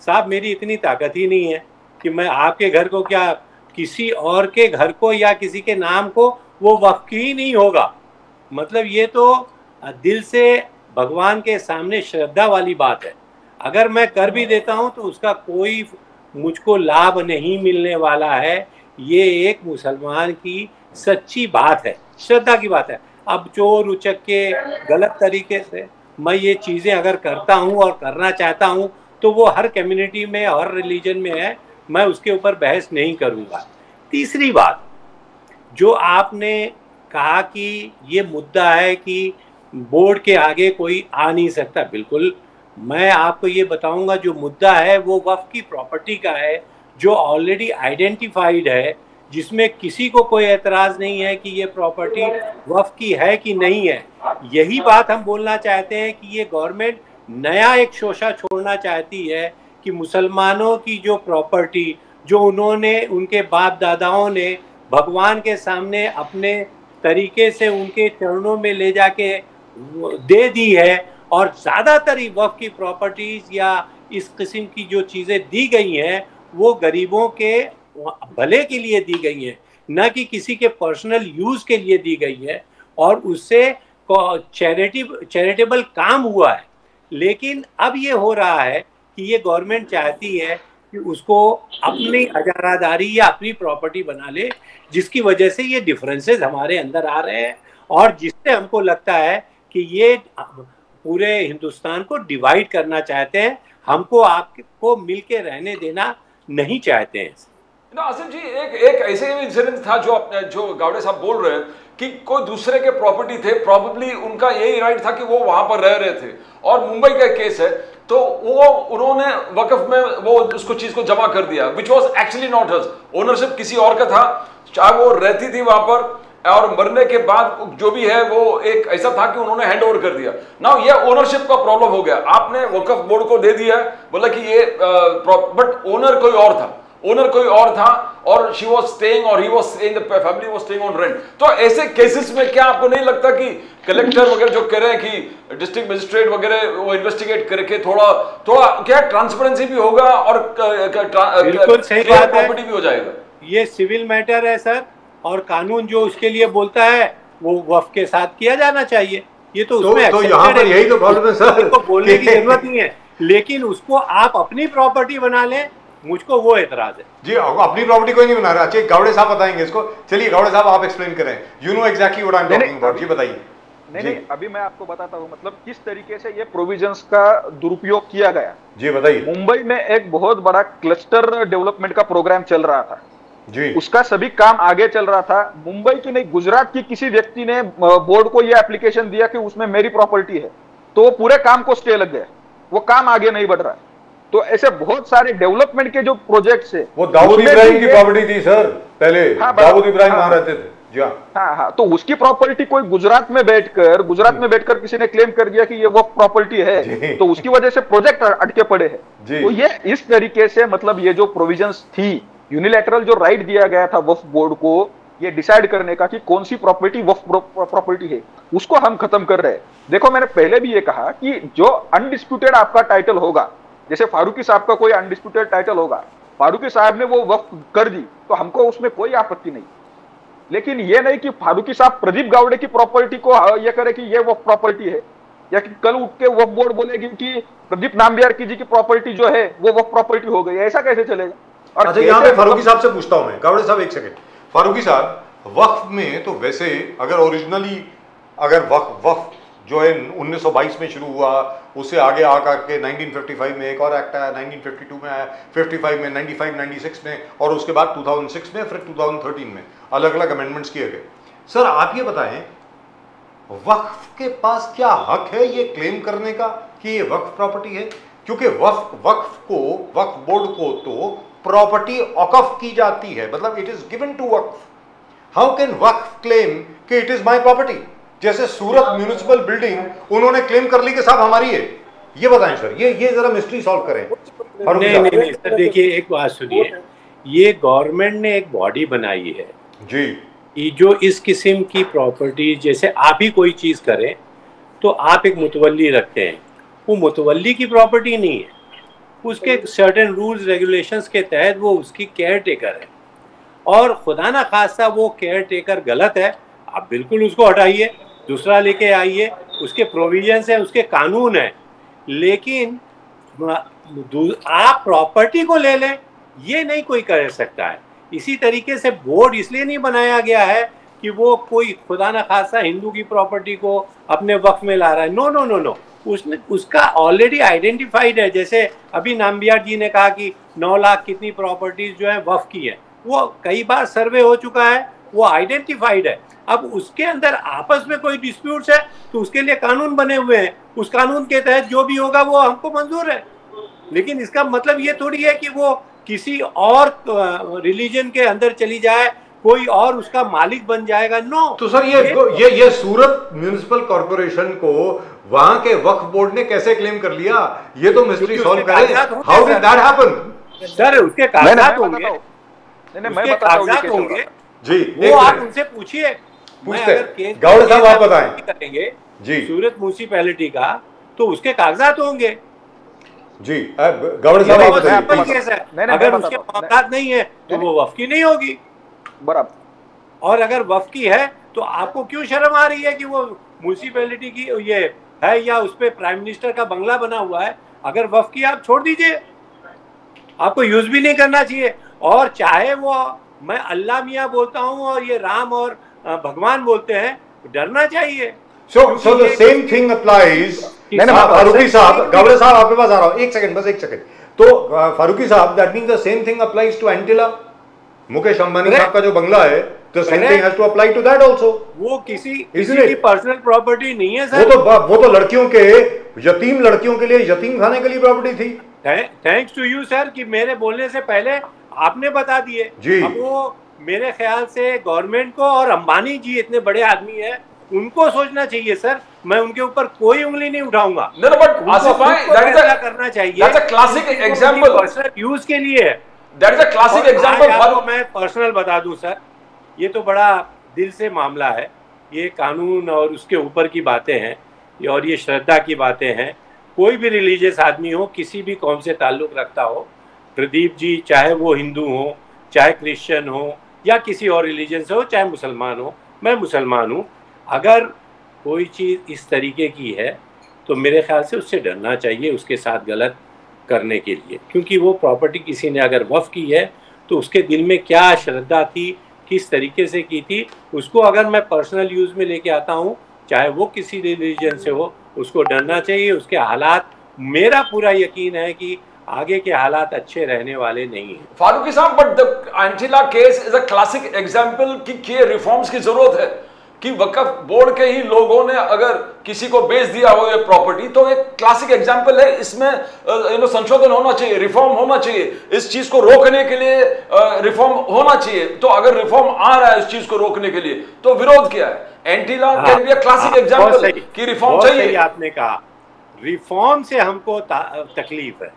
साहब, मेरी इतनी ताकत ही नहीं है कि मैं आपके घर को, क्या किसी और के घर को या किसी के नाम को वो वक्फ ही नहीं होगा। मतलब ये तो दिल से भगवान के सामने श्रद्धा वाली बात है। अगर मैं कर भी देता हूँ तो उसका कोई मुझको लाभ नहीं मिलने वाला है। ये एक मुसलमान की सच्ची बात है, श्रद्धा की बात है। अब चोर उचक के गलत तरीके से मैं ये चीज़ें अगर करता हूँ और करना चाहता हूँ तो वो हर कम्युनिटी में, हर रिलीजन में है, मैं उसके ऊपर बहस नहीं करूँगा। तीसरी बात जो आपने कहा कि ये मुद्दा है कि बोर्ड के आगे कोई आ नहीं सकता, बिल्कुल मैं आपको ये बताऊंगा जो मुद्दा है वो वक्फ की प्रॉपर्टी का है जो ऑलरेडी आइडेंटिफाइड है, जिसमें किसी को कोई एतराज़ नहीं है कि ये प्रॉपर्टी वक्फ की है कि नहीं है। यही बात हम बोलना चाहते हैं कि ये गवर्नमेंट नया एक शोषा छोड़ना चाहती है कि मुसलमानों की जो प्रॉपर्टी जो उन्होंने, उनके बाप दादाओं ने भगवान के सामने अपने तरीके से उनके चरणों में ले जाके दे दी है, और ज़्यादातर वक्फ की प्रॉपर्टीज़ या इस किस्म की जो चीज़ें दी गई हैं वो गरीबों के भले के लिए दी गई हैं, न कि किसी के पर्सनल यूज़ के लिए दी गई है, और उससे चैरिटेबल काम हुआ है। लेकिन अब ये हो रहा है कि ये गवर्नमेंट चाहती है कि उसको अपनी अजारादारी या अपनी प्रॉपर्टी बना ले, जिसकी वजह से ये डिफरेंसेस हमारे अंदर आ रहे हैं और जिससे हमको लगता है कि ये पूरे हिंदुस्तान को डिवाइड करना चाहते हैं। हमको आपको मिलके रहने देना नहीं चाहते हैं। आसिफ जी, एक ऐसे इंसिडेंट था जो गावड़े साहब बोल रहे हैं कि कोई दूसरे के प्रॉपर्टी थे, प्रॉबेबली उनका यही राइट था कि वो वहां पर रह रहे थे, और मुंबई का केस है तो वो उन्होंने वक्फ में वो उसको चीज को जमा कर दिया, which was actually not hers. Ownership किसी और का था, चाहे वो रहती थी वहां पर, और मरने के बाद जो भी है वो एक ऐसा था कि उन्होंने हैंड ओवर कर दिया। नाउ ये ओनरशिप का प्रॉब्लम हो गया, आपने वक्फ बोर्ड को दे दिया, बोला कि ये बट ओनर कोई और था, और शी वाज स्टेइंग और he was staying, the family was staying on rent. तो ऐसे केसेस में क्या आपको नहीं लगता कि कलेक्टर वगैरह जो कह रहे हैं कि डिस्ट्रिक्ट मजिस्ट्रेट वगैरह वो इन्वेस्टिगेट करके थोड़ा क्या ट्रांसपेरेंसी भी होगा और बिल्कुल सही बात है, प्रॉपर्टी भी हो जाएगा। ये सिविल मैटर है सर, और कानून जो उसके लिए बोलता है वो वक्फ के साथ किया जाना चाहिए। ये तो उसमें तो यहाँ पर यही तो प्रॉब्लम है सर, को बोलने की जरूरत नहीं है, लेकिन उसको आप अपनी प्रॉपर्टी बना लें, मुझको वो एतराज है। जी, अपनी प्रॉपर्टी कोई नहीं बना रहा। गावड़े साहब बताएंगे इसको। चलिए गावड़े साहब आप एक्सप्लेन करें, you know exactly what I am talking about, जी बताइए। नहीं, अभी मैं आपको बताता हूँ मतलब किस तरीके से ये प्रोविजंस का दुरुपयोग किया गया। जी बताइए। मुंबई में एक बहुत बड़ा क्लस्टर डेवलपमेंट का प्रोग्राम चल रहा था जी, उसका सभी काम आगे चल रहा था। मुंबई की नहीं, गुजरात की किसी व्यक्ति ने बोर्ड को यह एप्लीकेशन दिया कि उसमें मेरी प्रॉपर्टी है, तो वो पूरे काम को स्टे लग गया, वो काम आगे नहीं बढ़ रहा। तो ऐसे बहुत सारे डेवलपमेंट के जो प्रोजेक्ट्स है, वो दाऊद इब्राहिम की प्रॉपर्टी थी सर पहले। हाँ, दाऊद इब्राहिम वहां हाँ, रहते थे जी। हाँ, तो उसकी प्रॉपर्टी कोई गुजरात में बैठकर किसी ने क्लेम कर दिया कि ये वो प्रॉपर्टी है, तो उसकी वजह से प्रोजेक्ट अटके पड़े हैं। तो ये इस तरीके से मतलब ये जो प्रोविजंस थी, यूनिलैटरल जो राइट दिया गया था वक्फ बोर्ड को ये डिसाइड करने का कि कौन सी प्रॉपर्टी वक्फ प्रॉपर्टी है, उसको हम खत्म कर रहे हैं। देखो, मैंने पहले भी ये कहा कि जो अनडिस्प्यूटेड आपका टाइटल होगा, जैसे फारूकी साहब का कोई अनडिस्प्यूटेड टाइटल होगा, फारूकी साहब ने वो वक्फ कर दी तो हमको उसमें कोई आपत्ति नहीं। लेकिन ये नहीं कि फारूकी साहब प्रदीप गावड़े की प्रॉपर्टी को ये करे कि ये वो प्रॉपर्टी है, या कि कल उठ के वक्फ बोर्ड बोलेगी कि प्रदीप नाम्बियार की जी की प्रॉपर्टी जो है वो वक्फ प्रॉपर्टी हो गई। ऐसा कैसे चलेगा? और अच्छा, यहाँ पे फारूकी साहब से पूछता हूं मैं। गावड़े साहब एक सेकंड। फारूकी साहब, वक्फ में तो वैसे अगर ओरिजिनली अगर वक्फ जो है 1922 में शुरू हुआ, उससे आगे आकर के 1955 में एक और एक्ट आया, 1952 में आया, 55 में, 95, 96 में, और उसके बाद 2006 में, फिर 2013 में अलग अलग अमेंडमेंट्स किए गए। सर आप ये बताएं, वक्फ के पास क्या हक है ये क्लेम करने का कि ये वक्फ प्रॉपर्टी है? क्योंकि वक्फ बोर्ड को तो प्रॉपर्टी औकफ की जाती है, मतलब it is given to waqf. How can waqf claim कि इट इज माय प्रॉपर्टी? जैसे सूरत म्यूनिसिपल बिल्डिंग उन्होंने क्लेम कर ली कि साहब हमारी है। ये बताएं सर, ये जरा मिस्ट्री सॉल्व करें। नहीं सर, देखिए एक बात सुनिए, ये गवर्नमेंट ने एक बॉडी बनाई है जी, ये जो इस किस्म की प्रॉपर्टी, जैसे आप ही कोई चीज करें तो आप एक मुतवल्ली रखते हैं, वो मुतवल्ली की प्रॉपर्टी नहीं है, उसके सर्टेन रूल्स रेगुलेशंस के तहत वो उसकी केयर टेकर है। और खुदा ना खास्ता वो केयर टेकर गलत है, आप बिल्कुल उसको हटाइए, दूसरा लेके आइए, उसके प्रोविजंस है, उसके कानून है, लेकिन आप प्रॉपर्टी को ले लें ये नहीं कोई कर सकता है। इसी तरीके से बोर्ड इसलिए नहीं बनाया गया है कि वो कोई खुदा ना खासा हिंदू की प्रॉपर्टी को अपने वक्फ में ला रहा है। नो नो नो नो, उसने उसका ऑलरेडी आइडेंटिफाइड है। जैसे अभी नाम्बियार जी ने कहा कि 9 लाख कितनी प्रॉपर्टीज जो है वक्फ की है, वो कई बार सर्वे हो चुका है, वो आइडेंटिफाइड है। अब उसके अंदर आपस में कोई डिस्प्यूट्स है तो उसके लिए कानून बने हुए हैं, उस कानून के तहत जो भी होगा वो हमको मंजूर है। लेकिन इसका मतलब ये थोड़ी है कि वो किसी और रिलीजन के अंदर चली जाए, कोई और उसका मालिक बन जाएगा। नो। तो सर ये सूरत म्युनिसिपल कॉर्पोरेशन को वहां के वक्फ बोर्ड ने कैसे क्लेम कर लिया? ये तो मिस्ट्री सॉल्व करें। How did that happen? Sir उसके कागजात होंगे, मैं बताता हूं जी, वो आप उनसे पूछिए। पूछते गौड़ साहब आप बताएं। करेंगे जी, सूरत म्युनिसिपैलिटी का तो उसके कागजात होंगे जी। गौड़ साहब आप बताइए। अगर उसके कागजात नहीं है तो वो वक्फ की नहीं होगी बराबर। और अगर वक्फ की है तो आपको क्यों शर्म आ रही है कि वो म्युनिसिपैलिटी की ये है या उस पे प्राइम मिनिस्टर का बंगला बना हुआ है? अगर वक्फ की आप छोड़ दीजिए, आपको यूज भी नहीं करना चाहिए। और चाहे वो मैं अल्लाह मियाँ बोलता हूँ और ये राम और भगवान बोलते हैं, डरना चाहिए। So the same thing applies। Farooqui साहब, गौड़ साहब आपके पास आ रहा हूँ, एक सेकंड, बस एक सेकंड। तो Farooqui sahab, that means the same thing applies to Antilia. Mukesh Ambani sahab का जो बंगला है, the same thing has to apply to that also। वो किसी की पर्सनल प्रॉपर्टी नहीं है सर। वो तो लड़कियों के, यतीम लड़कियों के लिए, यतीम खाने के लिए प्रॉपर्टी थी। थैंक्स टू यू सर कि मेरे बोलने से पहले आपने बता दिए। अब वो मेरे ख्याल से गवर्नमेंट को, और अंबानी जी इतने बड़े आदमी हैं, उनको सोचना चाहिए सर। मैं उनके ऊपर कोई उंगली नहीं उठाऊंगा। बट आसिफ भाई, करना चाहिए। That's a classic example, personal use के लिए है। That's a classic example. मैं पर्सनल बता दूं सर, ये तो बड़ा दिल से मामला है। ये कानून और उसके ऊपर की बातें हैं, और ये श्रद्धा की बातें हैं। कोई भी रिलीजियस आदमी हो, किसी भी कौम से ताल्लुक रखता हो, प्रदीप जी चाहे वो हिंदू हो, चाहे क्रिश्चियन हो, या किसी और रिलीजन से हो, चाहे मुसलमान हो, मैं मुसलमान हूँ। अगर कोई चीज़ इस तरीके की है तो मेरे ख्याल से उससे डरना चाहिए, उसके साथ गलत करने के लिए। क्योंकि वो प्रॉपर्टी किसी ने अगर वक्फ की है तो उसके दिल में क्या श्रद्धा थी, किस तरीके से की थी, उसको अगर मैं पर्सनल यूज़ में लेके आता हूँ, चाहे वो किसी रिलीजन से हो, उसको डरना चाहिए। उसके हालात, मेरा पूरा यकीन है कि आगे के हालात अच्छे रहने वाले नहीं हैं। फारूकी साहब, but the Antilia case is a classic example कि रिफॉर्म्स की जरूरत है, कि वक्फ बोर्ड के ही लोगों ने अगर किसी को बेच दिया हो ये प्रॉपर्टी, तो एक क्लासिक एग्जांपल है। इसमें संशोधन होना चाहिए, रिफॉर्म होना चाहिए, इस चीज को रोकने के लिए रिफॉर्म होना चाहिए। तो अगर रिफॉर्म आ रहा है इस चीज को रोकने के लिए, तो विरोध क्या है? Antilia can be a classic example कि रिफॉर्म चाहिए। आपने कहा रिफॉर्म से हमको तकलीफ है,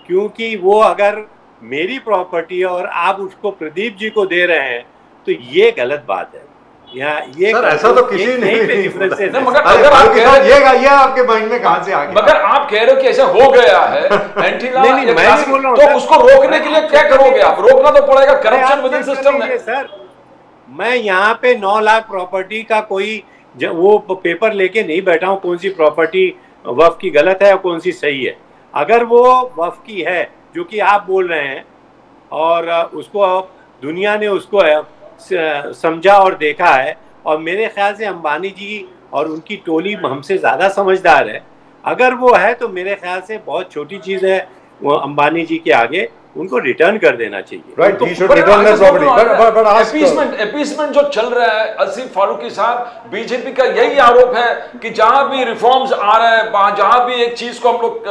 क्योंकि वो अगर मेरी प्रॉपर्टी है और आप उसको प्रदीप जी को दे रहे हैं, तो ये गलत बात है। ये सर ऐसा तो किसी ने नहीं, मगर अगर आप कह रहे हैं, ये आपके माइंड में कहां से आ गया? मगर आप कह रहे हो कि ऐसा हो गया है एंटीला, तो उसको रोकने के लिए क्या करोगे आप? रोकना तो पड़ेगा, करप्शन विद इन सिस्टम है। सर, मैं यहाँ पे 9 लाख प्रॉपर्टी का कोई वो पेपर लेके नहीं बैठा हूँ कौन सी प्रॉपर्टी वक्फ की गलत है और कौन सी सही है। अगर वो वक्फ की है जो कि आप बोल रहे हैं, और उसको दुनिया ने उसको समझा और देखा है, और मेरे ख्याल से अंबानी जी और उनकी टोली हमसे ज़्यादा समझदार है। अगर वो है तो मेरे ख्याल से बहुत छोटी चीज़ है वो अंबानी जी के आगे, उनको रिटर्न कर देना चाहिए। Right, he should return their property. But appeasement जो चल रहा है आसिफ फारूकी साहब, बीजेपी का यही आरोप है कि जहां भी रिफॉर्म्स आ रहे हैं, जहां भी एक चीज को हम लोग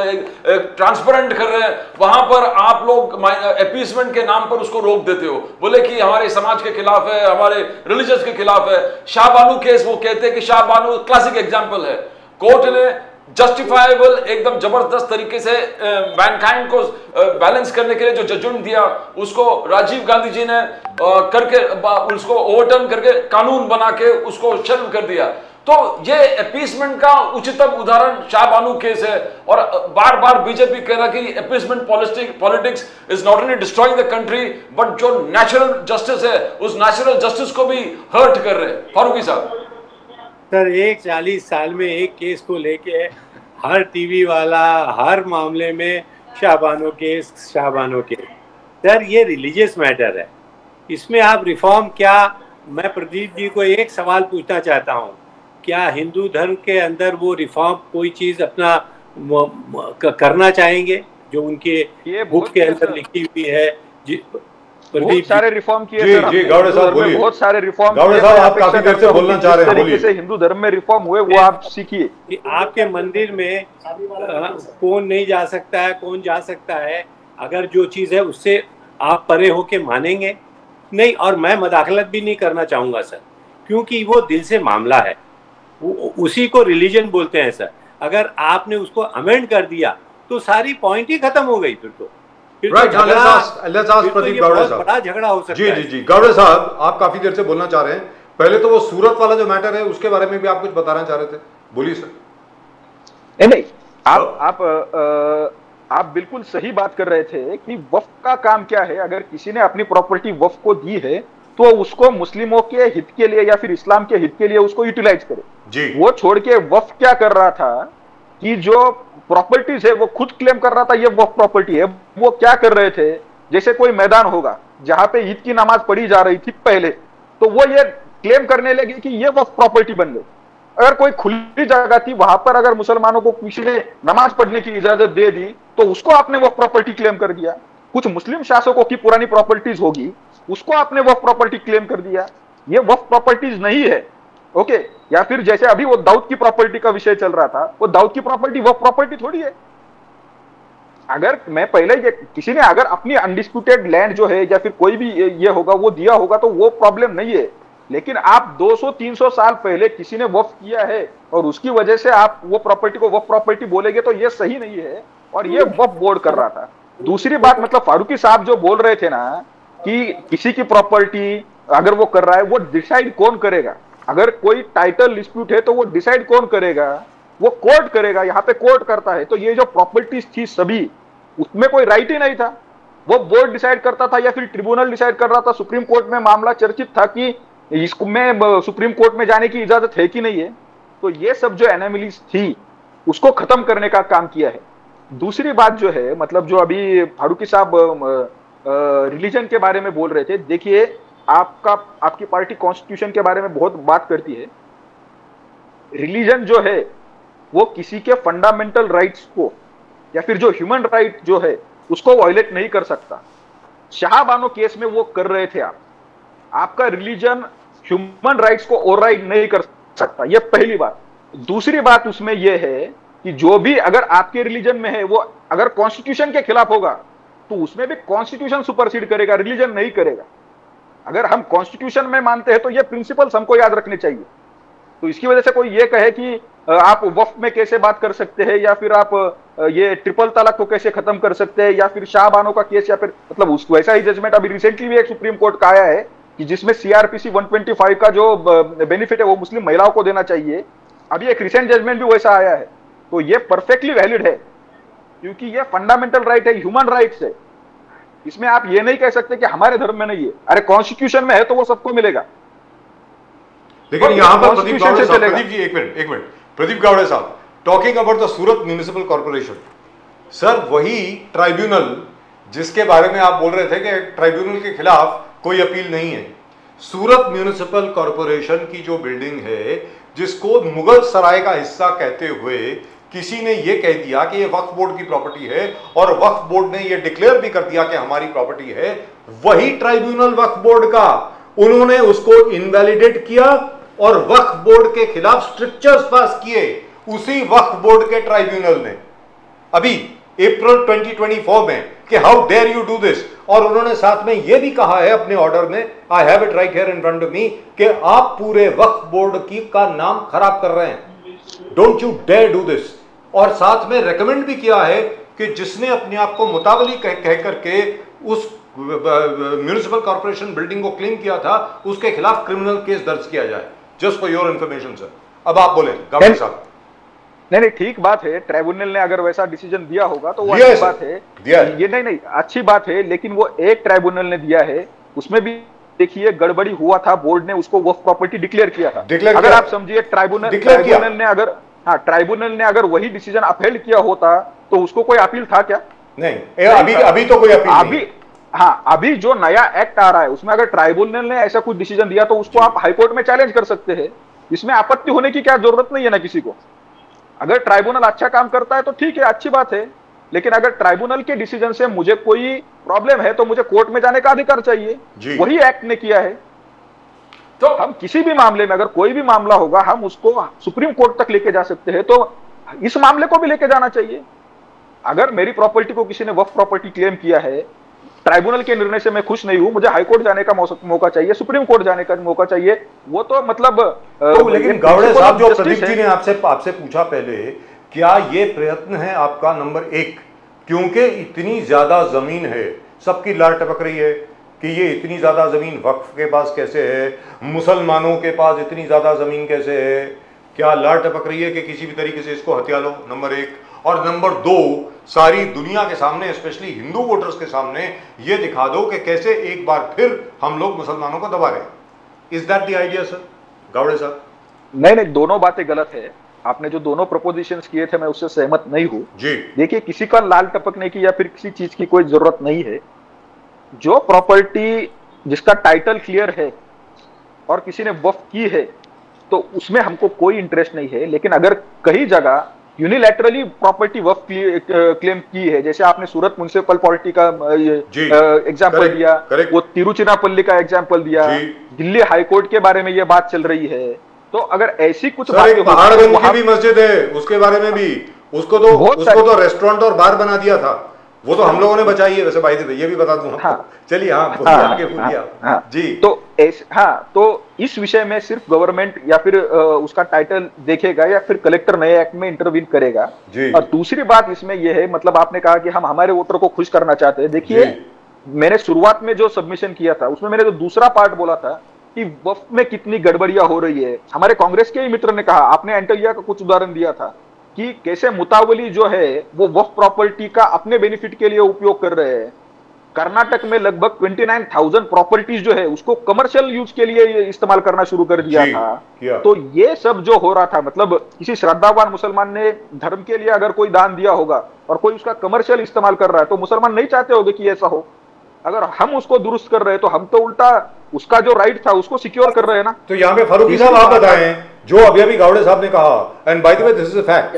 ट्रांसपेरेंट कर रहे हैं, वहां पर आप लोग अपीसमेंट के नाम पर उसको रोक देते हो। बोले कि हमारे समाज के खिलाफ है, हमारे रिलीजियस के खिलाफ है। शाहबानू केस, वो कहते हैं कि शाहबानू क्लासिक एग्जाम्पल है। कोर्ट ने जस्टिफाइबल एकदम जबरदस्त तरीके से मैनकाइंड को बैलेंस करने के लिए जो जजमेंट दिया, उसको राजीव गांधी जी ने करके उसको ओवरटर्न करके कानून बना के उसको शर्म कर दिया। तो ये अपीसमेंट का उच्चतम उदाहरण शाहबानू केस है। और बार बार बीजेपी कह रहा कि appeasement politics is not only destroying the country, but जो नेचुरल जस्टिस है उस नेचुरल जस्टिस को भी हर्ट कर रहे हैं। फारूकी साहब, सर 40 साल में एक केस को लेके हर टीवी वाला हर मामले में शाहबानो केस। सर ये रिलीजियस मैटर है, इसमें आप रिफॉर्म क्या? मैं प्रदीप जी को एक सवाल पूछना चाहता हूँ, क्या हिंदू धर्म के अंदर वो रिफॉर्म कोई चीज़ अपना करना चाहेंगे जो उनके बुक के अंदर लिखी हुई है? बहुत सारे रिफॉर्म किए जी गौड़े साहब बोलिए। बहुत सारे रिफॉर्म गौड़े साहब, आप काफी देर से बोलना चाह रहे हैं, तरीके से हिंदू धर्म में रिफॉर्म हुए वो आप सीखिए। कि आपके मंदिर में कौन नहीं जा सकता है, कौन जा सकता है, अगर जो चीज़ है उससे आप परे होके मानेंगे नहीं। और मैं मदाखलत भी नहीं करना चाहूँगा सर, क्योंकि वो दिल से मामला है, उसी को रिलीजन बोलते हैं सर। अगर आपने उसको अमेंड कर दिया तो सारी पॉइंट ही खत्म हो गई। फिर तो राइट, लेट्स आस्क प्रदीप गौड़े साहब। बड़ा झगड़ा हो सकता है। जी गौड़े साहब, आप काफी देर से बोलना चाह रहे हैं। पहले तो वो सूरत वाला जो मैटर है उसके बारे में भी आप कुछ बताना चाह रहे थे, बोलिए सर। नहीं, आप बिल्कुल सही बात कर रहे थे कि वक्फ का काम क्या है। अगर किसी ने अपनी प्रॉपर्टी वक्फ को दी है तो उसको मुस्लिमों के हित के लिए या फिर इस्लाम के हित के लिए उसको यूटिलाइज करे जी। वो छोड़ के वक्फ क्या कर रहा था कि जो प्रॉपर्टीज है वो खुद क्लेम कर रहा था ये वक्फ प्रॉपर्टी है। वो क्या कर रहे थे, जैसे कोई मैदान होगा जहां पे ईद की नमाज पढ़ी जा रही थी पहले, तो वो ये क्लेम करने लगे कि ये वक्फ प्रॉपर्टी बन गई। अगर कोई खुली जगह थी वहां पर अगर मुसलमानों को किसी ने नमाज पढ़ने की इजाजत दे दी तो उसको आपने वक्फ प्रॉपर्टी क्लेम कर दिया। कुछ मुस्लिम शासकों की पुरानी प्रॉपर्टीज होगी उसको आपने वक्फ प्रॉपर्टी क्लेम कर दिया। ये वक्फ प्रॉपर्टीज नहीं है, ओके। या फिर जैसे अभी वो दाऊद की प्रॉपर्टी का विषय चल रहा था, वो दाऊद की प्रॉपर्टी वक्फ प्रॉपर्टी थोड़ी है। अगर मैं पहले किसी ने अगर अपनी अनडिस्प्यूटेड लैंड जो है या फिर कोई भी ये होगा वो दिया होगा तो वो प्रॉब्लम नहीं है। लेकिन आप 200-300 साल पहले किसी ने वक्फ किया है और उसकी वजह से आप वो प्रॉपर्टी को वक्फ प्रॉपर्टी बोलेंगे तो ये सही नहीं है। और ये वक्फ बोर्ड कर रहा था। दूसरी बात, मतलब फारूकी साहब जो बोल रहे थे ना कि किसी की प्रॉपर्टी अगर वो कर रहा है वो डिसाइड कौन करेगा। अगर कोई टाइटल डिस्प्यूट है तो वो डिसाइड कौन करेगा, वो कोर्ट करेगा। यहाँ पे कोर्ट करता है। तो ये जो प्रॉपर्टीज थी सभी, उसमें कोई राइट ही नहीं था, वो बोर्ड डिसाइड करता था या फिर ट्रिब्यूनल डिसाइड कर रहा था। सुप्रीम कोर्ट में मामला चर्चित था कि इसमें सुप्रीम कोर्ट में जाने की इजाजत है कि नहीं है। तो ये सब जो एनोमलीज थी उसको खत्म करने का काम किया है। दूसरी बात जो है, मतलब जो अभी फारूकी साहब रिलीजन के बारे में बोल रहे थे, देखिए आपकी पार्टी कॉन्स्टिट्यूशन के बारे में बहुत बात करती है। रिलीजन जो है वो किसी के फंडामेंटल राइट्स को या फिर जो ह्यूमन राइट जो है उसको वायलेट नहीं कर सकता। शाहबानो केस में वो कर रहे थे। आपका रिलीजन ह्यूमन राइट्स को ओवरराइड नहीं कर सकता, ये पहली बात। दूसरी बात उसमें यह है कि जो भी अगर आपके रिलीजन में है वो अगर कॉन्स्टिट्यूशन के खिलाफ होगा तो उसमें भी कॉन्स्टिट्यूशन सुपरसीड करेगा, रिलीजन नहीं करेगा। अगर हम कॉन्स्टिट्यूशन में मानते हैं तो ये प्रिंसिपल्स हमको याद रखने चाहिए। तो इसकी वजह से कोई ये कहे कि आप वक्फ में कैसे बात कर सकते हैं या फिर आप ये ट्रिपल तलाक को कैसे खत्म कर सकते हैं या फिर शाहबानो का केस या फिर मतलब उस वैसा ही जजमेंट अभी रिसेंटली भी एक सुप्रीम कोर्ट का आया है कि जिसमें सीआरपीसी 125 का जो बेनिफिट है वो मुस्लिम महिलाओं को देना चाहिए। अभी एक रिसेंट जजमेंट भी वैसा आया है। तो ये परफेक्टली वैलिड है क्योंकि ये फंडामेंटल राइट है, ह्यूमन राइट्स है। इसमें आप ये नहीं कह सकते कि हमारे धर्म में नहीं है। अरे कॉन्स्टिट्यूशन में है तो वो सबको मिलेगा। लेकिन यहां पर प्रदीप गावड़े साहब, प्रदीप जी एक मिनट, प्रदीप गावड़े साहब, talking about the Surat municipal corporation, sir वही ट्राइब्यूनल जिसके बारे में आप बोल रहे थे कि ट्राइब्यूनल के खिलाफ कोई अपील नहीं है। सूरत म्युनिसिपल कॉर्पोरेशन की जो बिल्डिंग है जिसको मुगल सराय का हिस्सा कहते हुए किसी ने यह कह दिया कि यह वक्फ बोर्ड की प्रॉपर्टी है और वक्फ बोर्ड ने यह डिक्लेयर भी कर दिया कि हमारी प्रॉपर्टी है, वही ट्राइब्यूनल वक्फ बोर्ड का, उन्होंने उसको इनवैलिडेट किया और वक्फ बोर्ड के खिलाफ स्ट्रिक्चर्स पास किए उसी वक्फ बोर्ड के ट्राइब्यूनल ने अभी अप्रैल 2024 में कि how dare you do this. और उन्होंने साथ में यह भी कहा है अपने ऑर्डर में, I have it right here in front of me, कि आप पूरे वक्फ बोर्ड की का नाम खराब कर रहे हैं, don't you dare do this. और साथ में रेकमेंड भी किया है कि जिसने अपने आप को मुतावली कह करके उस म्युनिसिपल कॉर्पोरेशन बिल्डिंग को क्लेम किया था उसके खिलाफ क्रिमिनल केस दर्ज किया जाए। Just for your information sir. अब आप बोले गावड़े साहब। नहीं, ठीक बात है, ट्राइब्यूनल ने अगर वैसा डिसीजन दिया होगा तो वो अच्छी बात है, ये नहीं अच्छी बात है। लेकिन वो एक ट्राइब्यूनल ने दिया है, उसमें भी देखिए गड़बड़ी हुआ था, बोर्ड ने उसको वक्फ प्रॉपर्टी डिक्लेयर किया था। अगर आप समझिए ट्राइब्यूनल ने अगर वही डिसीजन अपहेल्ड किया होता तो उसको कोई अपील था क्या? नहीं, अभी तो कोई अपील नहीं। अभी जो नया एक्ट आ रहा है उसमें अगर ट्राइब्यूनल ने ऐसा कुछ डिसीजन दिया तो उसको आप हाईकोर्ट में चैलेंज कर सकते हैं। इसमें आपत्ति होने की क्या जरूरत नहीं है ना किसी को। अगर ट्राइब्यूनल अच्छा काम करता है तो ठीक है, अच्छी बात है। लेकिन अगर ट्राइब्यूनल के डिसीजन से मुझे कोई प्रॉब्लम है तो मुझे कोर्ट में जाने का अधिकार चाहिए, वही एक्ट ने किया है। तो हम किसी भी मामले में अगर कोई भी मामला होगा हम उसको सुप्रीम कोर्ट तक लेके जा सकते हैं, तो इस मामले को भी लेके जाना चाहिए। अगर मेरी प्रॉपर्टी को किसी ने वक्फ प्रॉपर्टी क्लेम किया है, ट्राइब्यूनल के निर्णय से मैं खुश नहीं हूं, मुझे हाईकोर्ट जाने का मौका चाहिए, सुप्रीम कोर्ट जाने का मौका चाहिए, वो तो मतलब लेकिन गावड़े साहब जो प्रदीप जी ने आपसे पूछा पहले, क्या ये प्रयत्न है आपका नंबर 1, क्योंकि इतनी ज्यादा जमीन है, सबकी लार टपक रही है कि ये इतनी ज्यादा जमीन वक्फ के पास कैसे है, मुसलमानों के पास इतनी ज्यादा जमीन कैसे है, क्या लार टपक रही है कि किसी भी तरीके से इसको हथिया लो, नंबर 1। और नंबर 2, सारी दुनिया के सामने, स्पेशली हिंदू वोटर्स के सामने ये दिखा दो कि कैसे एक बार फिर हम लोग मुसलमानों को दबा रहे हैं। Is that the idea sir Gawde sahab? नहीं, दोनों बातें गलत है। आपने जो दोनों प्रपोजिशंस किए थे मैं उससे सहमत नहीं हूं जी। देखिए, किसी का लाल टपकने की या फिर किसी चीज की कोई जरूरत नहीं है। जो प्रॉपर्टी जिसका टाइटल क्लियर है और किसी ने वक्फ की है तो उसमें हमको कोई इंटरेस्ट नहीं है। लेकिन अगर कई जगह यूनिलैटरली प्रॉपर्टी वक्फ क्लेम की है, जैसे आपने सूरत म्युनिसिपल पॉलिटी का एग्जांपल दिया, वो तिरुचिरापल्ली का एग्जांपल दिया, दिल्ली हाईकोर्ट के बारे में ये बात चल रही है, तो अगर ऐसी कुछ बातें पहाड़गंज की भी मस्जिद है, उसके बारे में भी उसको तो रेस्टोरेंट और बार बना दिया था, वो तो हम लोगों ने बचाई है वैसे भाई, ये भी बता दूं। हाँ, चलिए जी। तो इस विषय में सिर्फ गवर्नमेंट या फिर उसका टाइटल देखेगा या फिर कलेक्टर नए एक्ट में इंटरवीन करेगा। और दूसरी बात इसमें यह है, मतलब आपने कहा कि हम हमारे वोटर को खुश करना चाहते हैं। देखिए, मैंने शुरुआत में जो सबमिशन किया था उसमें मैंने जो दूसरा पार्ट बोला था कि वक्फ में कितनी गड़बड़ियां हो रही है। हमारे कांग्रेस के ही मित्र ने कहा, आपने एंटेलिया का कुछ उदाहरण दिया था कि कैसे मुतावली जो है वो वक्फ प्रॉपर्टी का अपने बेनिफिट के लिए उपयोग कर रहे हैं। कर्नाटक में लगभग 29,000 प्रॉपर्टीज जो है उसको कमर्शियल यूज के लिए इस्तेमाल करना शुरू कर दिया था। तो ये सब जो हो रहा था, मतलब किसी श्रद्धावान मुसलमान ने धर्म के लिए अगर कोई दान दिया होगा और कोई उसका कमर्शियल इस्तेमाल कर रहा है तो मुसलमान नहीं चाहते होंगे कि ऐसा हो। अगर हम उसको दुरुस्त कर रहे हैं तो हम तो उल्टा उसका जो राइट था उसको सिक्योर कर रहे हैं ना। तो यहाँ पे फारूकी साहब आप बताएं, जो अभी अभी गावड़े साहब ने कहा, and by the way this is a fact,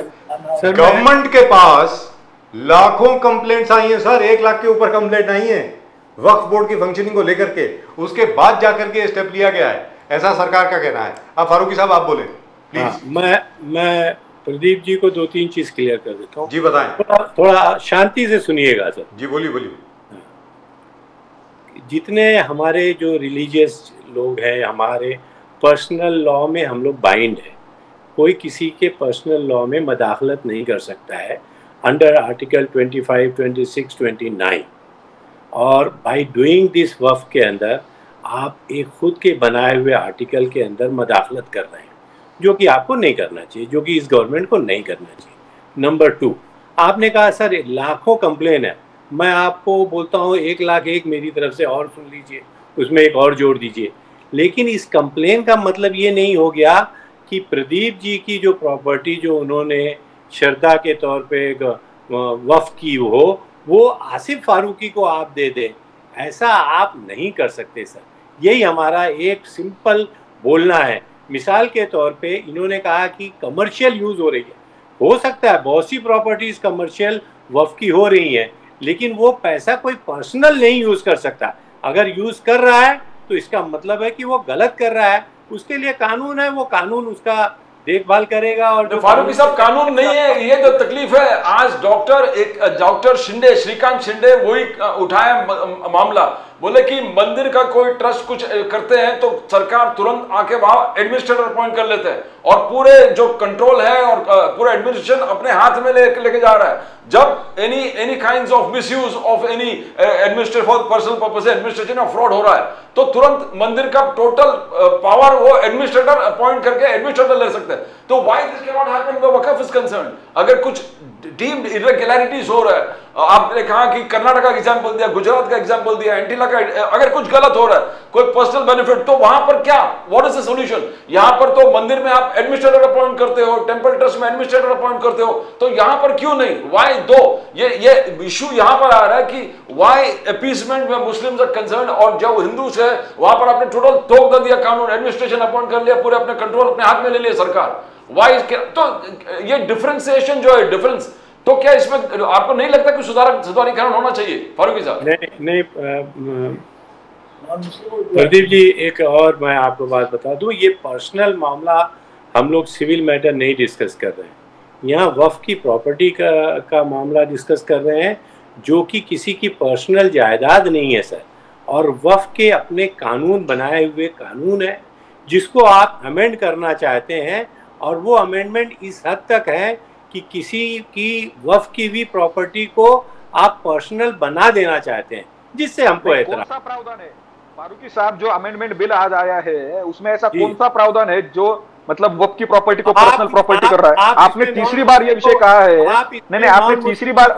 government के पास लाखों कंप्लेंट्स आई हैं सर, 1 लाख के ऊपर कंप्लेंट आई हैं वक्फ बोर्ड की फंक्शनिंग को लेकर के, उसके बाद जाकर के स्टेप लिया गया है, ऐसा सरकार का कहना है। अब फारूकी साहब आप बोले प्लीज। मैं प्रदीप जी को 2-3 चीज क्लियर कर देता हूँ। जी बताएं। थोड़ा शांति से सुनिएगा सर। जी बोलिए बोलिए। जितने हमारे जो रिलीजियस लोग हैं, हमारे पर्सनल लॉ में हम लोग बाइंड है, कोई किसी के पर्सनल लॉ में मदाखलत नहीं कर सकता है अंडर आर्टिकल 25, 26, 29। और बाय डूइंग दिस वक्फ के अंदर आप एक खुद के बनाए हुए आर्टिकल के अंदर मदाखलत कर रहे हैं, जो कि आपको नहीं करना चाहिए, जो कि इस गवर्नमेंट को नहीं करना चाहिए। नंबर 2, आपने कहा सर लाखों कंप्लेन है, मैं आपको बोलता हूँ 1,01,000 मेरी तरफ से और सुन लीजिए, उसमें एक और जोड़ दीजिए। लेकिन इस कंप्लेन का मतलब ये नहीं हो गया कि प्रदीप जी की जो प्रॉपर्टी जो उन्होंने श्रद्धा के तौर पे वक्फ की हो, वो आसिफ फारूकी को आप दे दें। ऐसा आप नहीं कर सकते सर। यही हमारा एक सिंपल बोलना है। मिसाल के तौर पे इन्होंने कहा कि कमर्शियल यूज़ हो रही है, हो सकता है बहुत सी प्रॉपर्टीज़ कमर्शियल वक्फ की हो रही हैं, लेकिन वो पैसा कोई पर्सनल नहीं यूज़ कर सकता। अगर यूज़ कर रहा है तो इसका मतलब है कि वो गलत कर रहा है, उसके लिए कानून है, वो कानून उसका देखभाल करेगा। और तो फारूकी साहब कानून नहीं है, ये जो तकलीफ है। आज डॉक्टर शिंदे, श्रीकांत शिंदे वही उठाया मामला, बोले कि मंदिर का कोई ट्रस्ट कुछ करते हैं तो सरकार तुरंत आके वहां एडमिनिस्ट्रेटर अपॉइंट कर लेते हैं और पूरे जो कंट्रोल है और पूरा एडमिनिस्ट्रेशन अपने हाथ में लेके जा रहा है। जब any kinds of misuse of any administrator for personal purpose administration of fraud हो रहा है, तो तुरंत मंदिर का टोटल पावर वो एडमिनिस्ट्रेटर अपॉइंट करके एडमिनिस्ट्रेटर ले सकते हैं। तो why this can not happen when Waqf is concerned? अगर कुछ डीम्ड इरेगुलरिटीज हो रहा है, आपने कहा कि कर्नाटक का एग्जांपल दिया, गुजरात का एग्जांपल दिया, एंटीला का, अगर कुछ गलत हो रहा है, कोई पर्सनल बेनिफिट, तो वहां पर क्या, व्हाट इज द सॉल्यूशन? यहां पर तो मंदिर में आप एडमिनिस्ट्रेटर अपॉइंट करते हो, टेंपल ट्रस्ट में एडमिनिस्ट्रेटर अपॉइंट करते हो, तो यहां पर क्यों नहीं? व्हाई दो? ये इशू यहां पर आ रहा है कि व्हाई अपीसमेंट में मुस्लिम्स आर कंसर्न्ड, और जो हिंदूज है वहां पर आपने टोटल तोड़ कर दिया कानून, एडमिनिस्ट्रेशन अपॉइंट कर लिया, पूरे अपने कंट्रोल अपने हाथ में ले लिया सरकार। व्हाई? तो ये डिफरेंशिएशन जो है, डिफरेंस, तो क्या इसमें आपको नहीं लगता कि सुधारीकरण होना चाहिए फारूकी साहब? नहीं प्रदीप जी, एक और मैं आपको बात बता दूं, ये पर्सनल मामला हम लोग सिविल मैटर नहीं डिस्कस कर रहे हैं, यहाँ वक्फ की प्रॉपर्टी का मामला डिस्कस कर रहे हैं, जो कि किसी की पर्सनल जायदाद नहीं है सर। और वक्फ के अपने कानून बनाए हुए कानून है, जिसको आप अमेंड करना चाहते हैं, और वो अमेंडमेंट इस हद तक है कि किसी की वक्फ की भी प्रॉपर्टी को आप पर्सनल बना देना चाहते हैं, जिससे हमको कौन सा प्रावधान है फारूकी साहब? जो अमेंडमेंट बिल आज आया है उसमें ऐसा कौन सा प्रावधान है जो मतलब वक्फ की प्रॉपर्टी को पर्सनल प्रॉपर्टी कर रहा है? आपने तीसरी बार ये विषय कहा है। नहीं, आपने तीसरी बार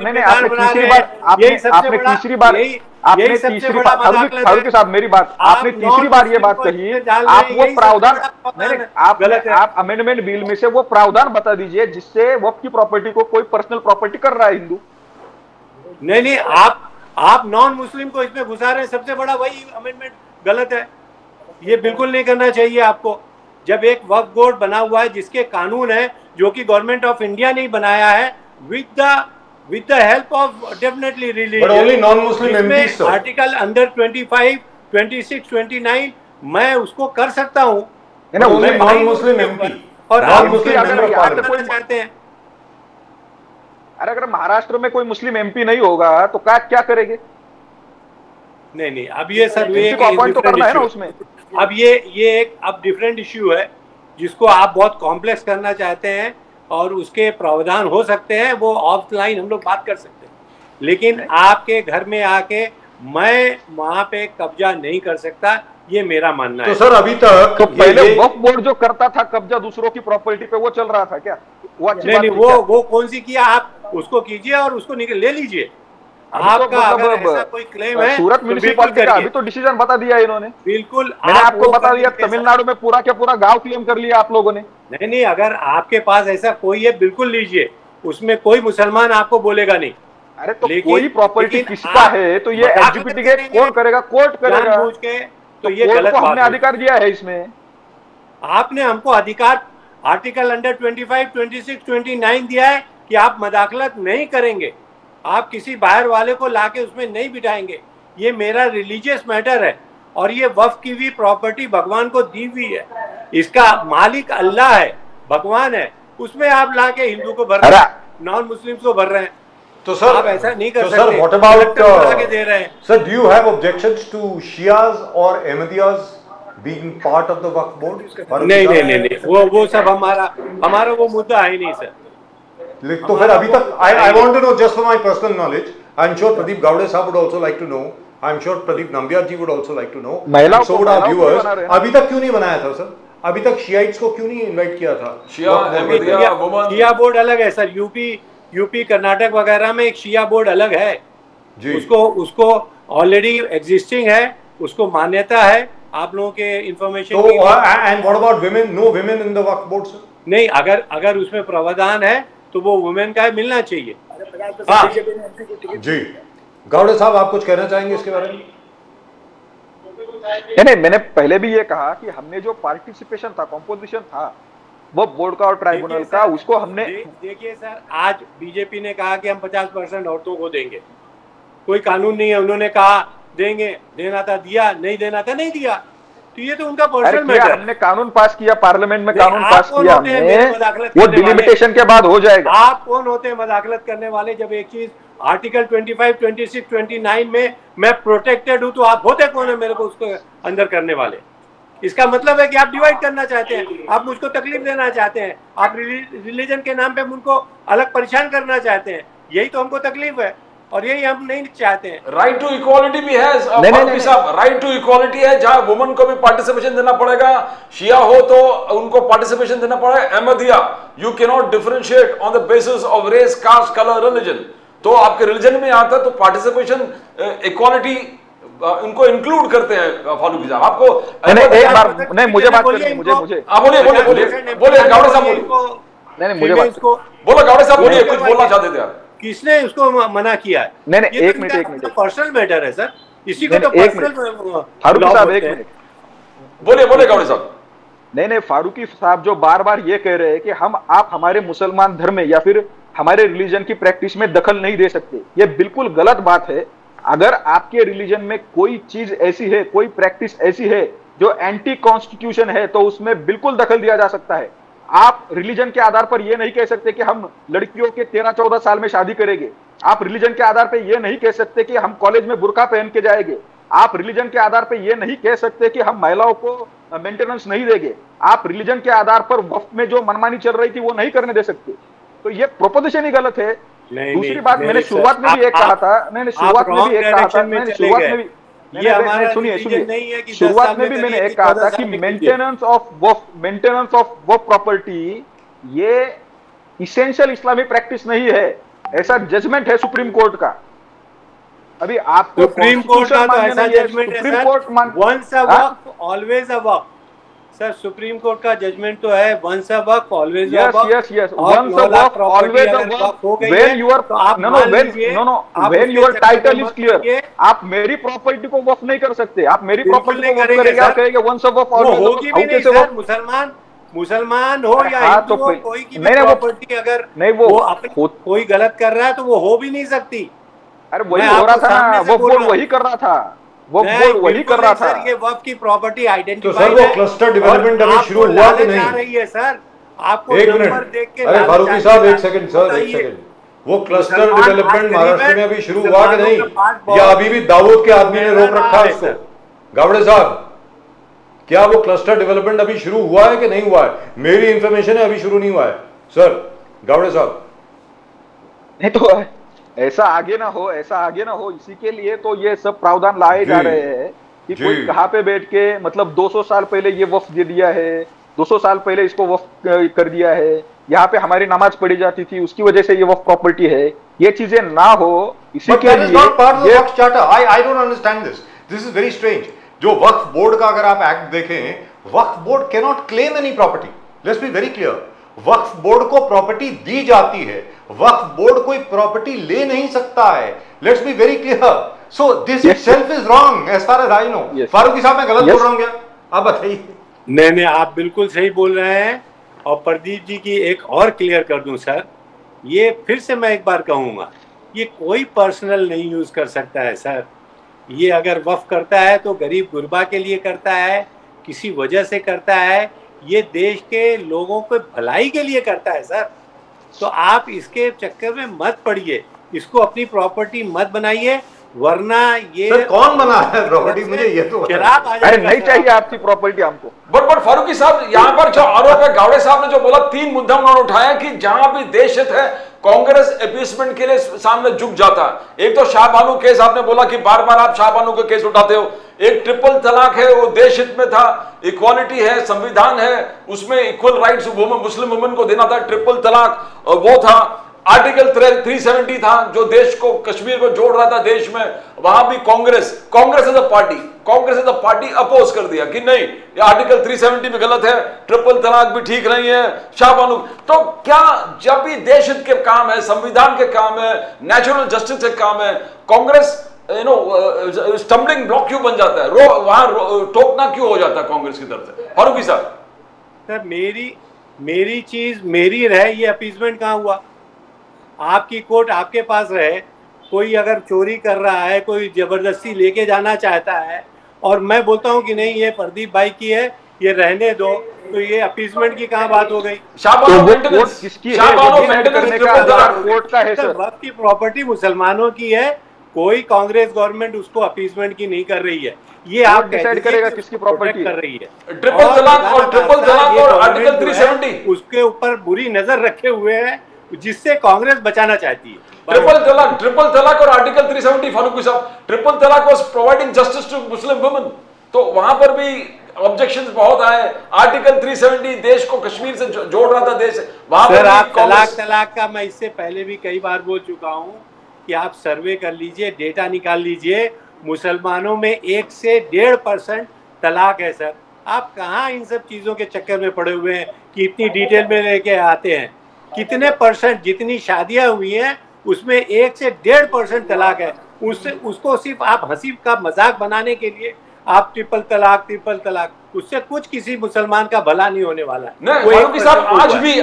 फारूकी साहब मेरी बात, आपने तीसरी बार ये बात कही, आप वो प्रावधान, आप अमेंडमेंट बिल में से वो प्रावधान बता दीजिए जिससे वक्फ की प्रॉपर्टी को कोई पर्सनल प्रॉपर्टी कर रहा है हिंदू। नहीं, आप नॉन मुस्लिम को इसमें घुसा रहे हैं, सबसे बड़ा वही अमेंडमेंट गलत है। ये बिल्कुल नहीं करना चाहिए आपको। जब एक वक्फ बोर्ड बना हुआ है जिसके कानून है, जो कि गवर्नमेंट ऑफ इंडिया ने बनाया है, with the help of definitely religion, but only non-Muslim MPs, sir. Article under 25, 26, 29 मैं उसको कर सकता हूँ, only non-Muslim MP और आप कोई चाहते हैं। अगर महाराष्ट्र में कोई मुस्लिम एमपी नहीं होगा तो क्या करेंगे? नहीं, अब ये सर अपॉइंट तो करना है ना उसमें। अब ये एक अब डिफरेंट इश्यू है, जिसको आप बहुत कॉम्प्लेक्स करना चाहते हैं, और उसके प्रावधान हो सकते हैं, वो ऑफलाइन हम लोग बात कर सकते हैं, लेकिन आपके घर में आके मैं वहां पे कब्जा नहीं कर सकता, ये मेरा मानना है। तो सर अभी तक तो पहले वक्फ बोर्ड जो करता था कब्जा दूसरों की प्रॉपर्टी पे, वो चल रहा था क्या? नहीं, वो कौन सी किया? आप उसको कीजिए और उसको ले लीजिए। आपका अगर ऐसा कोई क्लेम है, सूरत म्युनिसिपैलिटी का अभी तो डिसीजन बता दिया इन्होंने। बिल्कुल, मैंने आपको बता दिया, तमिलनाडु में पूरा क्या पूरा गांव क्लेम कर लिया आप लोगों ने। नहीं, अगर आपके पास ऐसा कोई है बिल्कुल लीजिए, उसमें कोई मुसलमान आपको बोलेगा नहीं। अरे तो कोई प्रॉपर्टी किसका है तो ये एग्जीक्यूटिव कौन करेगा? कोर्ट करेगा। तो ये गलत बात है। हमने अधिकार दिया है इसमें, आपने हमको अधिकार आर्टिकल अंडर 25, 26, 29 दिया है कि आप मदाखलत नहीं करेंगे, आप किसी बाहर वाले को लाके उसमें नहीं बिठाएंगे। ये मेरा रिलीजियस मैटर है और ये वक्फ की भी प्रॉपर्टी भगवान को दी हुई है, इसका मालिक अल्लाह है, भगवान है, उसमें आप लाके हिंदू को भर रहे हैं, नॉन मुस्लिम्स को भर रहे हैं। तो सर आप ऐसा नहीं कर सकते। सर व्हाट अबाउट दे रहे हैं sir, do you have objections to Shias और Ahmadiyas being part of the Waqf board? नहीं, वो सब हमारा वो मुद्दा है नहीं सर। तो फिर अभी तक I want to know, just for my personal knowledge, I'm sure Pradeep Gowde साहब would also like to know, I'm sure Pradeep Nambiar ji would also like to know, महिलाओं so को would our viewers, बना रहे हैं। अभी तक क्यों नहीं बनाया था सर? अभी तक शियाइट्स को क्यों नहीं इनवाइट किया था? शिया बोर्ड अलग है सर, यूपी कर्नाटक वगैरह में एक शिया बोर्ड अलग है जी। उसको ऑलरेडी एग्जिस्टिंग है, उसको मान्यता है आप लोगों के इंफॉर्मेशन। तो and what about women? No women in the Waqf board sir? नहीं, अगर उसमें प्रावधान है तो वो वुमेन का मिलना चाहिए। जी गौड़े साहब, आप कुछ कहना चाहेंगे इसके बारे में? नहीं, मैंने पहले भी ये कहा कि हमने जो पार्टिसिपेशन था, कॉम्पोजिशन था, वो बोर्ड का और ट्राइब्यूनल का, उसको हमने देखिए सर, आज बीजेपी ने कहा कि हम 50% औरतों को देंगे, कोई कानून नहीं है, उन्होंने कहा देंगे, देना था दिया, नहीं देना था नहीं दिया, तो ये तो उनका पर्सनल मैटर। हमने कानून पास किया, पार्लियामेंट में कानून पास किया हमने, वो करने डिलिमिटेशन के बाद हो जाएगा। आप कौन होते हैं मदाखलत करने वाले? जब एक चीज आर्टिकल 25, 26, 29 में मैं प्रोटेक्टेड हूं, तो आप होते कौन है मेरे को उसको अंदर करने वाले? इसका मतलब है कि आप डिवाइड करना चाहते हैं, आप मुझको तकलीफ देना चाहते हैं, आप रिलीजन के नाम पे मुझको अलग परेशान करना चाहते हैं, यही तो हमको तकलीफ है और यही हम नहीं चाहते हैं। राइट टू इक्वालिटी भी है साहब, राइट टू इक्वालिटी है, जहां वुमन को भी पार्टिसिपेशन देना पड़ेगा, शिया हो तो उनको पार्टिसिपेशन देना पड़ेगा, Ahmadiyya you cannot differentiate on the basis of race, caste, colour, religion. तो आपके रिलीजन में आता तो पार्टिसिपेशन इक्वालिटी उनको इंक्लूड करते हैं। फारूकी साहब आपको एक बार नहीं, मुझे बात करनी, मुझे बोलिए गावड़े साहब, नहीं मुझे बात बोलो गावड़े साहब, बोलिए, कुछ बोलना चाहते थे आप? किसने उसको मना किया है? नहीं, एक मिनट, पर्सनल मैटर है सर, इसी को तो पर्सनल। फारूकी साहब एक मिनट, बोलिए गावड़े साहब। नहीं, फारूकी साहब जो बार बार ये कह रहे हैं कि आप हमारे मुसलमान धर्म में या फिर हमारे रिलीजन की प्रैक्टिस में दखल नहीं दे सकते, ये बिल्कुल गलत बात है। अगर आपके रिलीजन में कोई चीज ऐसी है, कोई प्रैक्टिस ऐसी है जो एंटी कॉन्स्टिट्यूशन है, तो उसमें बिल्कुल दखल दिया जा सकता है। आप रिलीजन के आधार पर यह नहीं कह सकते कि हम लड़कियों के 13-14 साल में शादी करेंगे। आप रिलीजन के आधार पर यह नहीं कह सकते कि हम कॉलेज में बुर्का पहन के जाएंगे। आप रिलीजन के आधार पर यह नहीं कह सकते कि हम महिलाओं को मेंटेनेंस नहीं देंगे। आप रिलीजन के आधार पर वक्फ में जो मनमानी चल रही थी वो नहीं करने दे सकते। तो ये प्रोपोजिशन ही गलत है। दूसरी बात, मैंने शुरुआत में भी एक कहा था, मैंने शुरुआत में भी एक कहा था, मैंने शुरुआत में भी ये हमारा सुनिए शुरुआत में भी मैंने एक कहा था कि मेंटेनेंस ऑफ वक्फ प्रॉपर्टी ये इसेंशियल इस्लामिक प्रैक्टिस नहीं है, ऐसा जजमेंट है सुप्रीम कोर्ट का। अभी आपको सुप्रीम कोर्ट का तो ऐसा जजमेंट है sir, once a waqf always a waqf. Sir Supreme Court का जजमेंट तो है, once a waqf always a waqf. Yes once a waqf always a waqf. When your title is clear, आप मेरी प्रॉपर्टी को वक्फ नहीं कर सकते। आप मेरी प्रॉपर्टी को वक्फ करेंगे, आप कहेंगे वंस अ वक्फ ऑलवेज होगी भी नहीं सर। मुसलमान हो या हिंदू हो, कोई की भी प्रॉपर्टी अगर वो कोई गलत कर रहा है तो वो हो भी नहीं सकती। अरे वही हो रहा था ना, वो बोल वही कर रहा था, वो बोल वही कर रहा था। ये वक्फ की प्रॉपर्टी आइडेंटिफाई तो सर वो क्लस्टर डेवलपमेंट अभी शुरू हुआ कि नहीं? रही है सर, आपको एक नंबर मिनट, देख के अरे फारूकी साहब एक सेकंड सर, एक सेकंड, वो क्लस्टर डेवलपमेंट महाराष्ट्र में अभी शुरू हुआ कि नहीं, या अभी भी दाऊद के आदमी ने रोक रखा है इसको? गावड़े साहब, क्या वो क्लस्टर डेवलपमेंट अभी शुरू हुआ है कि नहीं हुआ है? मेरी इंफॉर्मेशन है अभी शुरू नहीं हुआ है सर। गावड़े साहब, नहीं तो ऐसा आगे ना हो, ऐसा आगे ना हो, इसी के लिए तो ये सब प्रावधान लाए जा रहे हैं कि कोई कहाँ पे बैठ के, मतलब 200 साल पहले ये वक्फ दे दिया है, 200 साल पहले इसको वक्फ कर दिया है, यहाँ पे हमारी नमाज पढ़ी जाती थी, उसकी वजह से ये वक्फ प्रॉपर्टी है, ये चीजें ना हो, इसी के लिए I don't understand this is very strange. जो वक्फ बोर्ड का अगर आप एक्ट देखें, Waqf board can not claim any property. Let's be very clear, Waqf board को प्रॉपर्टी दी जाती है, वक्फ बोर्ड कोई प्रॉपर्टी ले नहीं सकता है। Let's be very clear, so this itself is wrong as far as I know. Farooqui sahab मैं गलत बोल रहा हूं क्या? आप बताइए। नहीं, आप बिल्कुल सही बोल रहे हैं और प्रदीप जी की एक और क्लियर कर दूं सर, ये फिर से मैं एक बार कहूँगा, ये कोई पर्सनल नहीं यूज कर सकता है सर। ये अगर वक्फ करता है तो गरीब गुरबा के लिए करता है, किसी वजह से करता है, ये देश के लोगों को भलाई के लिए करता है सर। तो आप इसके चक्कर में मत पड़िए, इसको अपनी प्रॉपर्टी मत बनाइए, वरना ये सर कौन बना है प्रॉपर्टी, मुझे ये तो शराब आ अरे जाएगा। नहीं चाहिए आपकी प्रॉपर्टी हमको। बट फारूकी साहब, यहाँ पर जो आरोप है, गावड़े साहब ने जो बोला, 3 मुद्दा उन्होंने उठाया कि जहां भी देश हित है कांग्रेस अपीसमेंट के लिए सामने झुक जाता है। एक तो शाहबानू केस, आपने बोला कि बार बार आप शाहबानू का केस उठाते हो। एक ट्रिपल तलाक है, वो देश हित में था, इक्वालिटी है, संविधान है, उसमें इक्वल राइट्स मुस्लिम वुमेन को देना था। ट्रिपल तलाक वो था। आर्टिकल 370 था जो देश को, कश्मीर को जोड़ रहा था देश में, वहां भी Congress as a party oppose कर दिया कि नहीं, ये आर्टिकल 370 में गलत है, ट्रिपल तलाक भी ठीक नहीं है, शाहबानू। तो क्या जब भी देश हित के काम है, संविधान के काम है, नेचुरल जस्टिस के काम है, कांग्रेस स्टम्बलिंग ब्लॉक क्यों बन जाता है, वहां टोकना क्यों हो जाता है कांग्रेस की तरफ से? फारूकी साहब सर, मेरी चीज मेरी रहे, ये अपीजमेंट कहाँ हुआ? आपकी कोर्ट आपके पास रहे, कोई अगर चोरी कर रहा है, कोई जबरदस्ती लेके जाना चाहता है, और मैं बोलता हूँ कि नहीं ये प्रदीप भाई की है, ये रहने दो, तो ये अपीजमेंट की कहाँ बात हो गई? कोर्ट किसकी है? कोर्ट का है सर। वक्त की प्रॉपर्टी मुसलमानों की है, कोई कांग्रेस गवर्नमेंट उसको अपीजमेंट की नहीं कर रही है। ये आप डिसाइड करेगा किसकी प्रॉपर्टी कर रही है। ट्रिपल तलाक और आर्टिकल 370 उसके ऊपर बुरी नजर रखे हुए है, जिससे कांग्रेस बचाना चाहती है। ट्रिपल तलाक और article 370, Farooqui sahab, triple talaq was providing justice to Muslim women, तो वहां पर भी ऑब्जेक्शंस बहुत आए। आर्टिकल 370 देश को कश्मीर से जोड़ रहा था देश, वहां पर आप तलाक का मैं इससे पहले भी कई बार बोल चुका हूं कि आप सर्वे कर लीजिए, डेटा निकाल लीजिए, मुसलमानों में 1 से 1.5% तलाक है सर। आप कहाँ इन सब चीजों के चक्कर में पड़े हुए हैं कि इतनी डिटेल में लेके आते हैं? कितने परसेंट, जितनी शादियां हुई हैं उसमें 1 से 1.5% तलाक है। उसको सिर्फ आप हंसी का मजाक बनाने के लिए आप ट्रिपल तलाक, उससे कुछ किसी मुसलमान का भला नहीं होने वाला है। नहीं फारूकी साहब,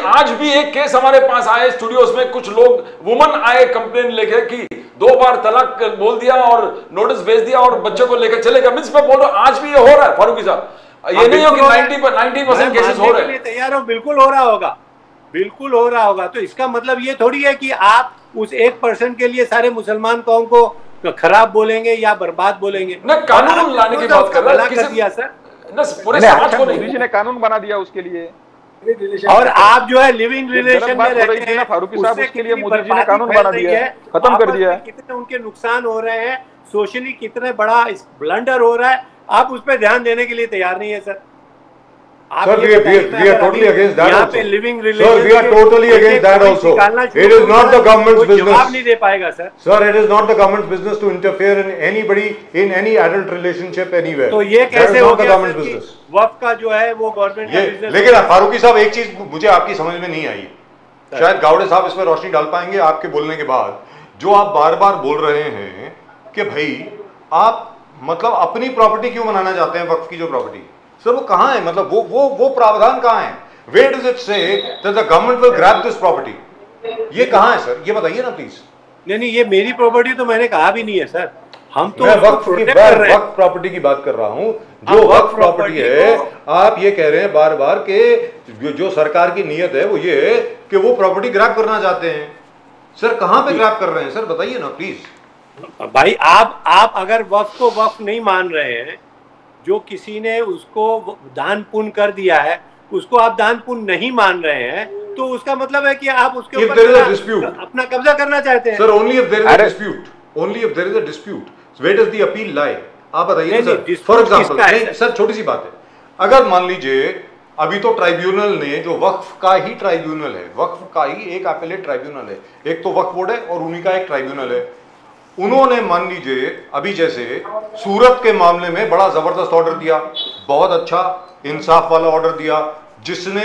आज भी एक केस हमारे पास आए स्टूडियोज में, कुछ लोग वुमन आए कंप्लेन लेके कि 2 बार तलाक बोल दिया और नोटिस भेज दिया और बच्चों को लेकर चले गए। मींस मैं बोल रहा हूं आज भी ये हो रहा है फारूकी साहब, ये नहीं हो कि 90% केसेस हो रहे हैं। तैयार हो, बिल्कुल हो रहा होगा। तो इसका मतलब ये थोड़ी है कि आप उस 1% के लिए सारे मुसलमान कौम को खराब बोलेंगे या बर्बाद बोलेंगे। न कानून लाने की बात कर रहा है, कर दिया सर, पूरे समाज को नहीं। मोदी जी ने कानून बना दिया उसके लिए, और आप जो है लिविंग रिलेशन में रहते हैं, फारूकी साहब, उसके लिए मोदी जी ने कानून बना दिया है, खत्म कर दिया है। कितने उनके नुकसान हो रहे हैं, सोशली कितने बड़ा ब्लंडर हो रहा है, आप उस पर ध्यान देने के लिए तैयार नहीं है sir. Sir, we are totally against that also. Living Sir, we are totally against that also. It is not the government's business. जवाब नहीं दे पाएगा sir. Sir, it is not the government's business to interfere in anybody in any adult relationship anywhere. तो ये कैसे हो गया government's business? वक्फ का जो है वो गवर्नमेंट का बिजनेस। लेकिन फारूकी साहब, एक चीज मुझे आपकी समझ में नहीं आई, शायद गावड़े साहब इस पर रोशनी डाल पाएंगे आपके बोलने के बाद। जो आप बार बार बोल रहे हैं कि भाई आप मतलब अपनी प्रॉपर्टी क्यों बनाना चाहते हैं, वक्फ की जो प्रॉपर्टी, सर वो कहां है? मतलब वो प्रावधान कहां है? Where does it say that the government will grab this property? ये कहां है सर, ये बताइए ना प्लीज। नहीं, ये मेरी प्रॉपर्टी तो मैंने कहा भी नहीं है सर। हम तो मैं वक्फ प्रॉपर्टी की बात कर रहा हूं। जो वक्फ प्रॉपर्टी है, आप ये कह रहे हैं बार बार कि जो सरकार की नीयत है वो ये है कि वो प्रॉपर्टी ग्रैब करना चाहते हैं। सर कहां पे ग्रैब कर रहे हैं सर, बताइए ना प्लीज। भाई आप अगर वक्फ को वक्फ नहीं मान रहे हैं, जो किसी ने उसको दान पुण्य कर दिया है उसको आप दान पुण्य नहीं मान रहे हैं, तो उसका मतलब है कि आप उसके ऊपर अपना कब्जा करना चाहते हैं। Sir only if there is a dispute, where does the appeal lie? आप बताइए सर। फॉर एग्जांपल सर, छोटी सी बात है, अगर मान लीजिए अभी तो ट्राइब्यूनल ने, जो वक्फ का ही ट्राइब्यूनल है, वक्फ का ही एक अपीलेट ट्राइब्यूनल है, एक तो वक्फ बोर्ड है और उन्हीं का एक ट्राइब्यूनल है, उन्होंने मान लीजिए अभी जैसे सूरत के मामले में बड़ा जबरदस्त ऑर्डर दिया, बहुत अच्छा इंसाफ वाला ऑर्डर दिया, जिसने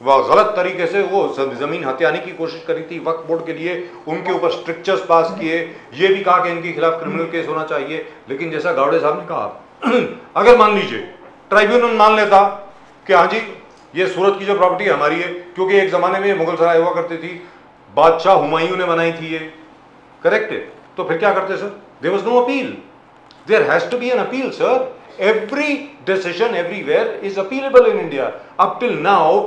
वह गलत तरीके से वो जमीन हथियाने की कोशिश करी थी वक्फ बोर्ड के लिए, उनके ऊपर स्ट्रिक्चर्स पास किए, ये भी कहा कि इनके खिलाफ क्रिमिनल केस होना चाहिए। लेकिन जैसा गावड़े साहब ने कहा, अगर मान लीजिए ट्राइब्यूनल मान लेता कि हाँ जी ये सूरत की जो प्रॉपर्टी हमारी है, क्योंकि एक जमाने में ये मुगल सराय हुआ करती थी, बादशाह हुमायूं ने बनाई थी ये, करेक्ट है। तो फिर क्या करते sir? There was no appeal, there has to be an appeal sir. Every decision everywhere is appealable in India. Up till now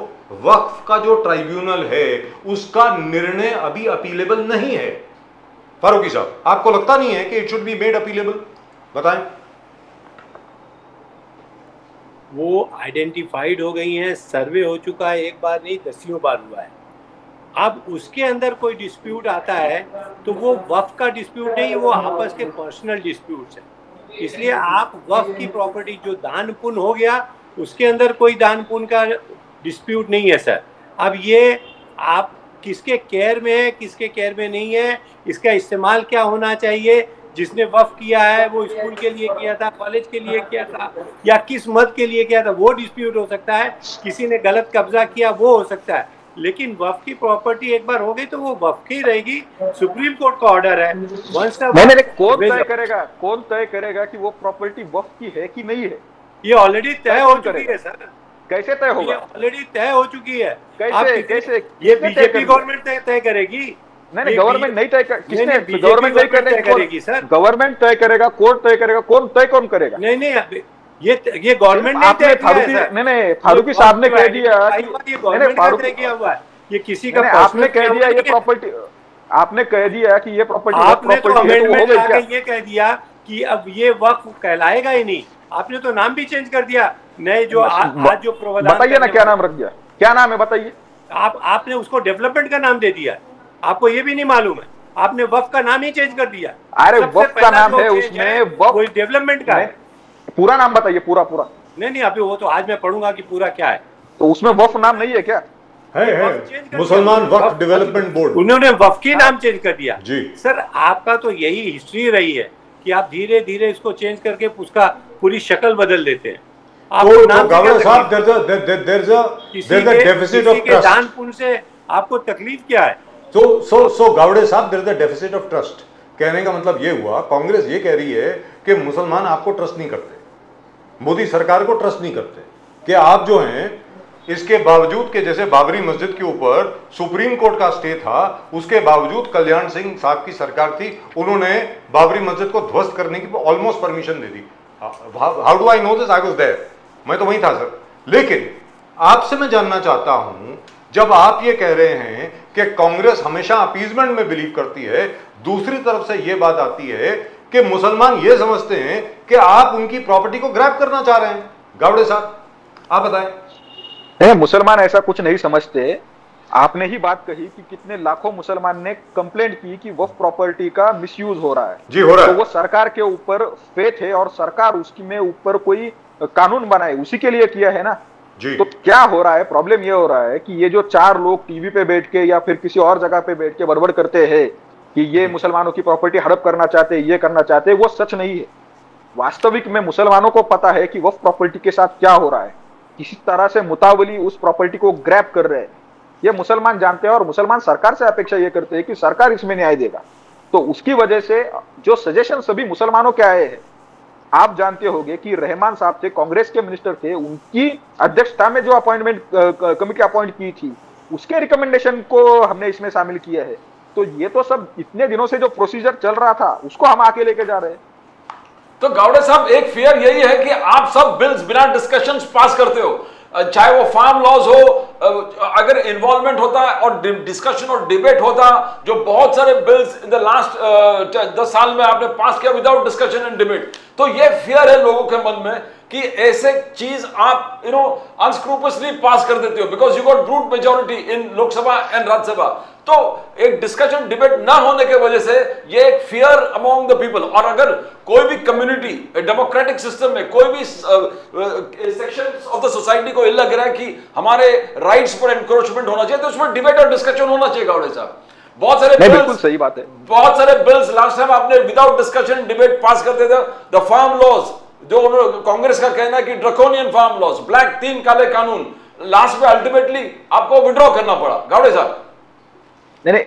Waqf का जो ट्राइब्यूनल है उसका निर्णय अभी अपीलेबल नहीं है। फारूकी साहब, आपको लगता नहीं है कि it should be made appealable? बताएं। वो आइडेंटिफाइड हो गई हैं, सर्वे हो चुका है, एक बार नहीं दसियों बार हुआ है। अब उसके अंदर कोई डिस्प्यूट आता है तो वो वक्फ का डिस्प्यूट नहीं, वो आपस के पर्सनल डिस्प्यूट्स है। इसलिए आप वक्फ की प्रॉपर्टी जो दान पुण्य हो गया उसके अंदर कोई दान पुण्य का डिस्प्यूट नहीं है सर। अब ये आप किसके केयर में है, किसके केयर में नहीं है, इसका इस्तेमाल क्या होना चाहिए, जिसने वक्फ किया है वो स्कूल के लिए किया था, कॉलेज के लिए किया था, या किस मत के लिए किया था, वो डिस्प्यूट हो सकता है। किसी ने गलत कब्जा किया वो हो सकता है, लेकिन वक्फ की प्रॉपर्टी एक बार हो गई तो वो वक्फ की रहेगी। सुप्रीम कोर्ट का ऑर्डर है। मैंने कौन तय करेगा कि वो प्रॉपर्टी वक्फ की है कि नहीं है? ये ऑलरेडी तय हो चुकी है सर। कैसे तय होगा? ऑलरेडी तय हो चुकी है। कैसे ये बीजेपी गवर्नमेंट तय करेगी? नहीं, गवर्नमेंट नहीं तय किसने? गवर्नमेंट नहीं करने करेगी सर। गवर्नमेंट तय करेगा, कोर्ट तय करेगा, कौन करेगा? नहीं, ये गवर्नमेंट ने तय किया है। नहीं, फारूकी साहब ने कह दिया, ये गवर्नमेंट का तय किया हुआ है, ये किसी का आपने कह दिया ये प्रॉपर्टी, आपने कह दिया कि ये प्रॉपर्टी आपने तो अमेंडमेंट लाके ये कह दिया कि अब ये वक्फ कहलाएगा ही नहीं। आपने तो नाम भी चेंज कर दिया। नए जो आज जो प्रावधान, बताइए ना क्या नाम रख दिया, क्या नाम है बताइए। आपने उसको डेवलपमेंट का नाम दे दिया, आपको ये भी नहीं मालूम है। आपने वक्फ का नाम ही चेंज कर दिया। अरे वक्फ का नाम है उसमें, वक्फ डेवलपमेंट का है। पूरा नाम बताइए, पूरा। नहीं, अभी वो तो आज मैं पढ़ूंगा कि पूरा क्या है। तो उसमें वक्फ नाम नहीं है क्या? है मुसलमान वक्फ डेवलपमेंट बोर्ड। उन्होंने वक्फ की नाम चेंज कर दिया जी सर। आपका तो यही हिस्ट्री रही है कि आप धीरे धीरे इसको चेंज करके उसका पूरी शक्ल बदल देते हैं। दान पुण्य से आपको तकलीफ क्या है? So Gawde sahab, there is a deficit of trust. कहने का मतलब ये हुआ, कांग्रेस ये कह रही है कि मुसलमान आपको ट्रस्ट नहीं करते, मोदी सरकार को ट्रस्ट नहीं करते, कि आप जो हैं इसके बावजूद के, जैसे बाबरी मस्जिद के ऊपर सुप्रीम कोर्ट का स्टे था, उसके बावजूद कल्याण सिंह साहब की सरकार थी, उन्होंने बाबरी मस्जिद को ध्वस्त करने की ऑलमोस्ट परमिशन दे दी। How do I know this? I was there, मैं तो वहीं था सर। लेकिन आपसे मैं जानना चाहता हूं, जब आप ये कह रहे हैं कि कांग्रेस हमेशा अपीजमेंट में बिलीव करती है, दूसरी तरफ से ये बात आती है कि मुसलमान ये समझते हैं कि आप उनकी प्रॉपर्टी को ग्रैब करना चाह रहे हैं। गावड़े साहब, आप बताएं। नहीं, मुसलमान ऐसा कुछ नहीं समझते। आपने ही बात कही कि कितने लाखों मुसलमान ने कंप्लेंट की कि वक्फ प्रॉपर्टी का मिसयूज हो रहा है। जी, हो रहा है। तो वो सरकार के ऊपर फेथ है और सरकार उसकी में ऊपर कोई कानून बनाए, उसी के लिए किया है ना जी। तो क्या हो रहा है? प्रॉब्लम ये हो रहा है कि ये जो 4 लोग टीवी पे बैठ के या फिर किसी और जगह पे बैठ के बड़बड़ करते हैं कि ये मुसलमानों की प्रॉपर्टी हड़प करना चाहते हैं, ये करना चाहते हैं, वो सच नहीं है। वास्तविक में मुसलमानों को पता है कि वक्फ प्रॉपर्टी के साथ क्या हो रहा है, किसी तरह से मुतावली उस प्रॉपर्टी को ग्रैब कर रहे हैं, ये मुसलमान जानते हैं। और मुसलमान सरकार से अपेक्षा ये करते हैं कि सरकार इसमें न्याय देगा। तो उसकी वजह से जो सजेशन सभी मुसलमानों के आए हैं, आप जानते होंगे कि रहमान साहब थे, कांग्रेस के मिनिस्टर थे, उनकी अध्यक्षता में जो अपॉइंटमेंट कमेटी अपॉइंट की थी, उसके रिकमेंडेशन को हमने इसमें शामिल किया है। तो ये तो सब इतने दिनों से जो प्रोसीजर चल रहा था उसको हम आके लेके जा रहे हैं। तो गावड़े साहब, एक फियर यही है कि आप सब बिल्स बिना डिस्कशंस पास करते हो, चाहे वो फार्म लॉज हो, अगर इन्वॉल्वमेंट होता और डिस्कशन और डिबेट होता, जो बहुत सारे बिल्स इन द लास्ट 10 साल में आपने पास किया विदाउट डिस्कशन एंड डिबेट। तो ये फियर है लोगों के मन में कि ऐसे चीज आप अनस्क्रूपसली पास कर देते हो, because you got brute majority in Lok Sabha and Rajya Sabha. तो एक डिस्कशन डिबेट ना होने के वजह से ये एक फियर अमॉन्ग द पीपल। और अगर कोई भी कम्युनिटी डेमोक्रेटिक सिस्टम में कोई भी सेक्शंस ऑफ द सोसाइटी को लग रहा है कि हमारे राइट्स पर एनक्रोचमेंट होना चाहिए, तो उसमें डिबेट और डिस्कशन होना चाहिए। गावड़े साहब, बहुत सारे बिल्स, बिल्कुल सही बात है, बहुत सारे बिल्स लास्ट टाइम आपने विदाउट डिस्कशन डिबेट पास करते थे। द फार्म लॉज, जो कांग्रेस का कहना है कि ड्रकोनियन फार्म लॉज, ब्लैक 3 काले कानून, लास्ट में अल्टीमेटली आपको विड्रॉ करना पड़ा। गावड़े साहब, नहीं,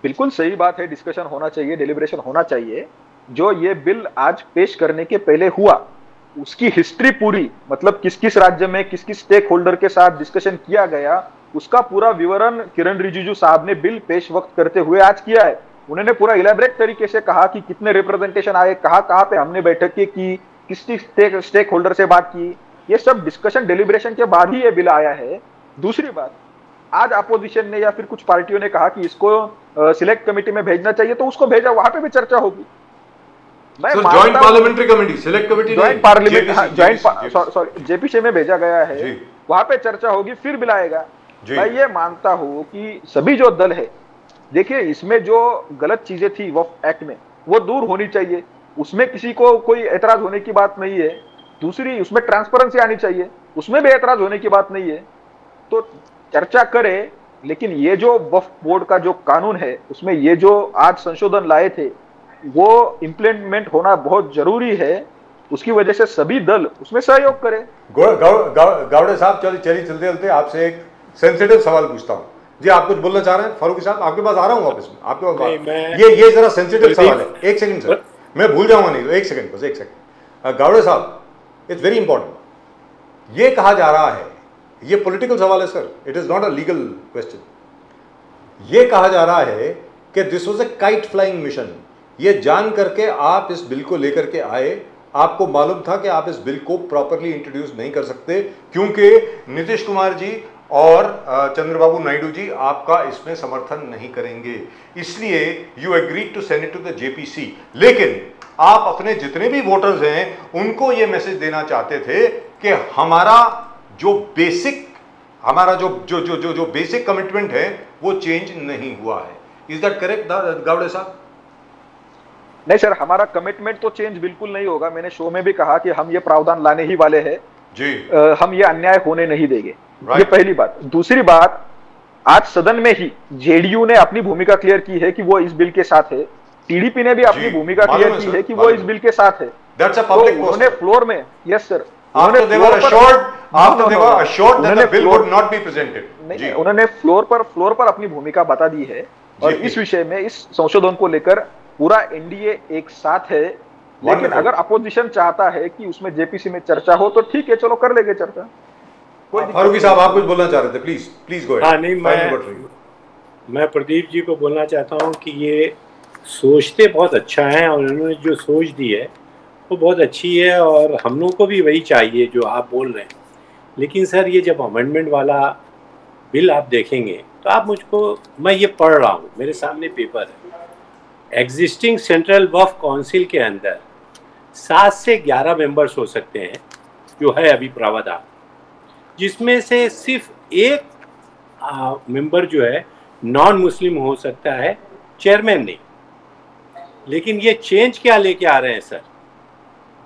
बिल्कुल सही बात है, डिस्कशन होना चाहिए, डेलिब्रेशन होना चाहिए। जो ये बिल आज पेश करने के पहले हुआ, उसकी हिस्ट्री पूरी, मतलब किस किस राज्य में किस किस स्टेक होल्डर के साथ डिस्कशन किया गया, उसका पूरा विवरण किरण रिजिजू साहब ने बिल पेश वक्त करते हुए आज किया है। उन्होंने पूरा इलेबरेट तरीके से कहा कि कितने रिप्रेजेंटेशन आए, कहाँ कहाँ पे हमने बैठकें की, किस स्टेक होल्डर से बात की, ये सब डिस्कशन डिलिब्रेशन के बाद ही ये बिल आया है। दूसरी बात, आज अपोजिशन ने या फिर कुछ पार्टियों ने कहा कि इसको सिलेक्ट कमेटी में भेजना चाहिए, तो उसको भेजा, वहां पे भी चर्चा होगी। Joint parliamentary committee, select committee, joint parliament, joint JPC में भेजा गया है, वहां पे चर्चा होगी, फिर बिल आएगा। मैं ये मानता हूं कि सभी जो दल है, देखिए इसमें जो गलत चीजें थी वक्फ एक्ट में, वो दूर होनी चाहिए, उसमें किसी को कोई एतराज होने की बात नहीं है। दूसरी, उसमें ट्रांसपेरेंसी आनी चाहिए, उसमें भी एतराज होने की बात नहीं है, तो चर्चा करें। लेकिन ये जो वक्फ बोर्ड का जो कानून है, उसमें ये जो आज संशोधन लाए थे, वो इम्प्लीमेंट होना बहुत जरूरी है। उसकी वजह से सभी दल उसमें सहयोग करें। गावड़े साहब, चलिए चलते चलते आपसे एक सेंसिटिव सवाल पूछता हूँ जी। आप कुछ बोलना चाह रहे हैं? फारूकी साहब, आपके पास आ रहा हूँ वापस में, आपके पास बात। ये जरा सेंसिटिव सवाल है। एक सेकंड सर, मैं भूल जाऊंगा नहीं तो एक सेकंड, बस एक सेकंड। गावड़े साहब, इट्स वेरी इंपॉर्टेंट। ये कहा जा रहा है, ये पॉलिटिकल सवाल है sir, it is not a legal question. ये कहा जा रहा है कि this was a kite flying mission. ये जान करके आप इस बिल को लेकर के आए, आपको मालूम था कि आप इस बिल को प्रॉपरली इंट्रोड्यूस नहीं कर सकते, क्योंकि नीतीश कुमार जी और चंद्रबाबू नायडू जी आपका इसमें समर्थन नहीं करेंगे, इसलिए you agree to send it to the JPC. लेकिन आप अपने जितने भी वोटर्स हैं उनको ये मैसेज देना चाहते थे कि हमारा जो बेसिक कमिटमेंट है वो चेंज नहीं हुआ है। Is that correct Gawde sahab? नहीं सर, हमारा कमिटमेंट तो चेंज बिल्कुल नहीं होगा। मैंने शो में भी कहा कि हम ये प्रावधान लाने ही वाले हैं जी। हम ये अन्याय होने नहीं देंगे, ये पहली बात। दूसरी बात, आज सदन में ही जेडीयू ने अपनी भूमिका क्लियर की है कि वो इस बिल के साथ है, टीडीपी ने भी अपनी भूमिका क्लियर की है कि वो इस बिल के साथ है। उन्होंने फ्लोर में, यस सर, उन्होंने फ्लोर पर अपनी भूमिका बता दी है। और इस विषय में, इस संशोधन को लेकर पूरा एनडीए एक साथ है। लेकिन अगर अपोजिशन चाहता है कि उसमें जेपीसी में चर्चा हो तो ठीक है, चलो कर लेंगे चर्चा। फारूकी साहब, आप कुछ बोलना चाह रहे थे, प्लीज प्लीज गो अहेड। हाँ, नहीं, मैं प्रदीप जी को बोलना चाहता हूँ कि ये सोचते बहुत अच्छा है और उन्होंने जो सोच दी है वो बहुत अच्छी है, और हम लोगों को भी वही चाहिए जो आप बोल रहे हैं। लेकिन सर, ये जब अमेंडमेंट वाला बिल आप देखेंगे तो आप मुझको, मैं ये पढ़ रहा हूँ, मेरे सामने पेपर है, एग्जिस्टिंग सेंट्रल वक्फ काउंसिल के अंदर 7 से 11 मेंबर्स हो सकते हैं, जो है अभी प्रावधान, जिसमें से सिर्फ एक मेंबर जो है नॉन मुस्लिम हो सकता है, चेयरमैन नहीं। लेकिन ये चेंज क्या लेके आ रहे हैं सर,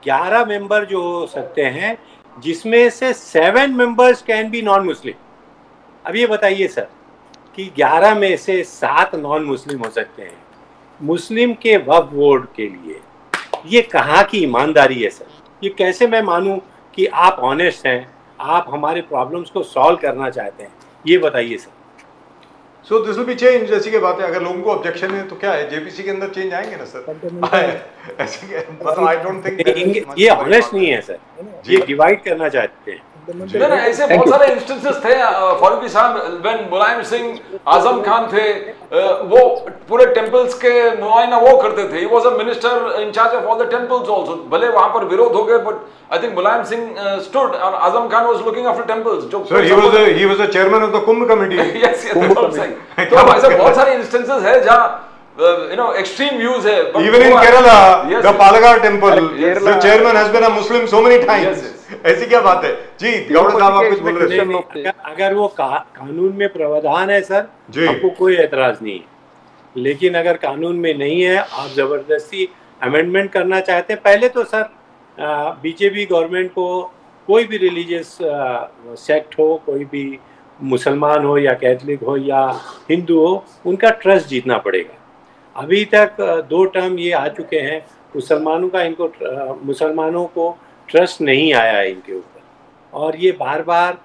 11 मेंबर जो हो सकते हैं, जिसमें से 7 members can be non Muslim. अब ये बताइए सर कि 11 में से 7 नॉन मुस्लिम हो सकते हैं, मुस्लिम के वक्फ बोर्ड के लिए ये कहाँ की ईमानदारी है सर? ये कैसे मैं मानूं कि आप ऑनेस्ट हैं, आप हमारे प्रॉब्लम्स को सॉल्व करना चाहते हैं? ये बताइए sir. So this will be change, जैसी की बात है। अगर लोगों को ऑब्जेक्शन है तो क्या है, जेपीसी के अंदर चेंज आएंगे ना सर? ऐसे मतलब आई डोंट थिंक ये ऑनेस्ट नहीं है सर, ये डिवाइड करना चाहते हैं। ना ऐसे बहुत सारे इंस्टेंसेस थे फारूकी साहब, व्हेन मुलायम सिंह आजम खान थे, वो पूरे टेंपल्स के नुमाइंदा वो करते थे। He was a minister in charge of all the temples also. भले वहां पर विरोध हो गए, but I think Mulayam Singh stood और Azam Khan was looking after temples. जो sir, he was a chairman of the Kumbh committee. Yes, तो ऐसे बहुत सारे इंस्टेंसेस है जहां extreme views है। Even in Kerala, the Palakkad temple, the chairman has been a Muslim so many times. ऐसी क्या बात है जी? गौड़ा साहब, आप कुछ बोल रहे थे। अगर वो कानून में प्रावधान है सर, आपको कोई एतराज नहीं है। लेकिन अगर कानून में नहीं है, आप जबरदस्ती अमेंडमेंट करना चाहते हैं। पहले तो सर बीजेपी गवर्नमेंट को कोई भी रिलीजियस सेक्ट हो, कोई भी मुसलमान हो या कैथलिक हो या हिंदू हो, उनका ट्रस्ट जीतना पड़ेगा। अभी तक 2 टर्म ये आ चुके हैं, मुसलमानों को ट्रस्ट नहीं आया है इनके ऊपर, और ये बार बार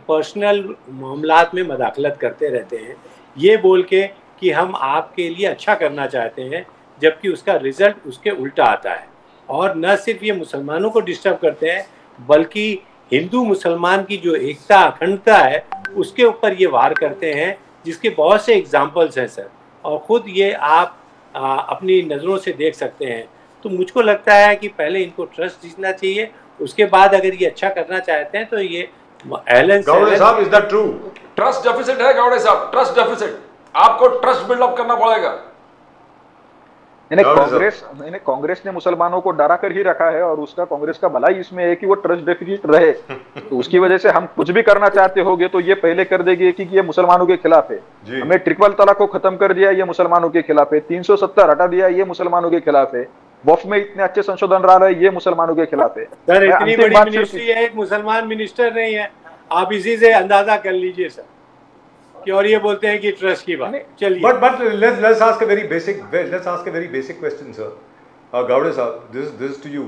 पर्सनल मामलात में मदाखलत करते रहते हैं, ये बोल के कि हम आपके लिए अच्छा करना चाहते हैं, जबकि उसका रिजल्ट उसके उल्टा आता है। और न सिर्फ ये मुसलमानों को डिस्टर्ब करते हैं बल्कि हिंदू मुसलमान की जो एकता अखंडता है उसके ऊपर ये वार करते हैं, जिसके बहुत से एग्जाम्पल्स हैं सर, और ख़ुद ये आप अपनी नज़रों से देख सकते हैं। तो मुझको लगता है कि पहले इनको ट्रस्ट जीतना चाहिए, उसके बाद अगर ये अच्छा करना चाहते हैं तो ये गौड़े साहब, is that true? Trust deficit है गौड़े साहब, ट्रस्ट डेफिसिट, आपको ट्रस्ट बिल्डअप करना पड़ेगा। कांग्रेस ने मुसलमानों को डरा कर ही रखा है और उसका कांग्रेस का भलाई इसमें है कि वो ट्रस्ट डेफिसिट रहे। तो उसकी वजह से हम कुछ भी करना चाहते होंगे तो ये पहले कर देगी कि ये मुसलमानों के खिलाफ है। हमें ट्रिपल तलाक को खत्म कर दिया, ये मुसलमानों के खिलाफ है। 370 हटा दिया, ये मुसलमानों के खिलाफ है। वक्फ में इतने अच्छे संशोधन ला रहे हैं, ये मुसलमानों के खिलाफ है। सर इतनी बड़ी मिनिस्ट्री है, एक मुसलमान मिनिस्टर नहीं है, आप इसी से अंदाजा कर लीजिए सर कि, और ये बोलते हैं कि ट्रस्ट की बात। चलिए, but let's ask a very basic question, sir. Gowde sir, this to you.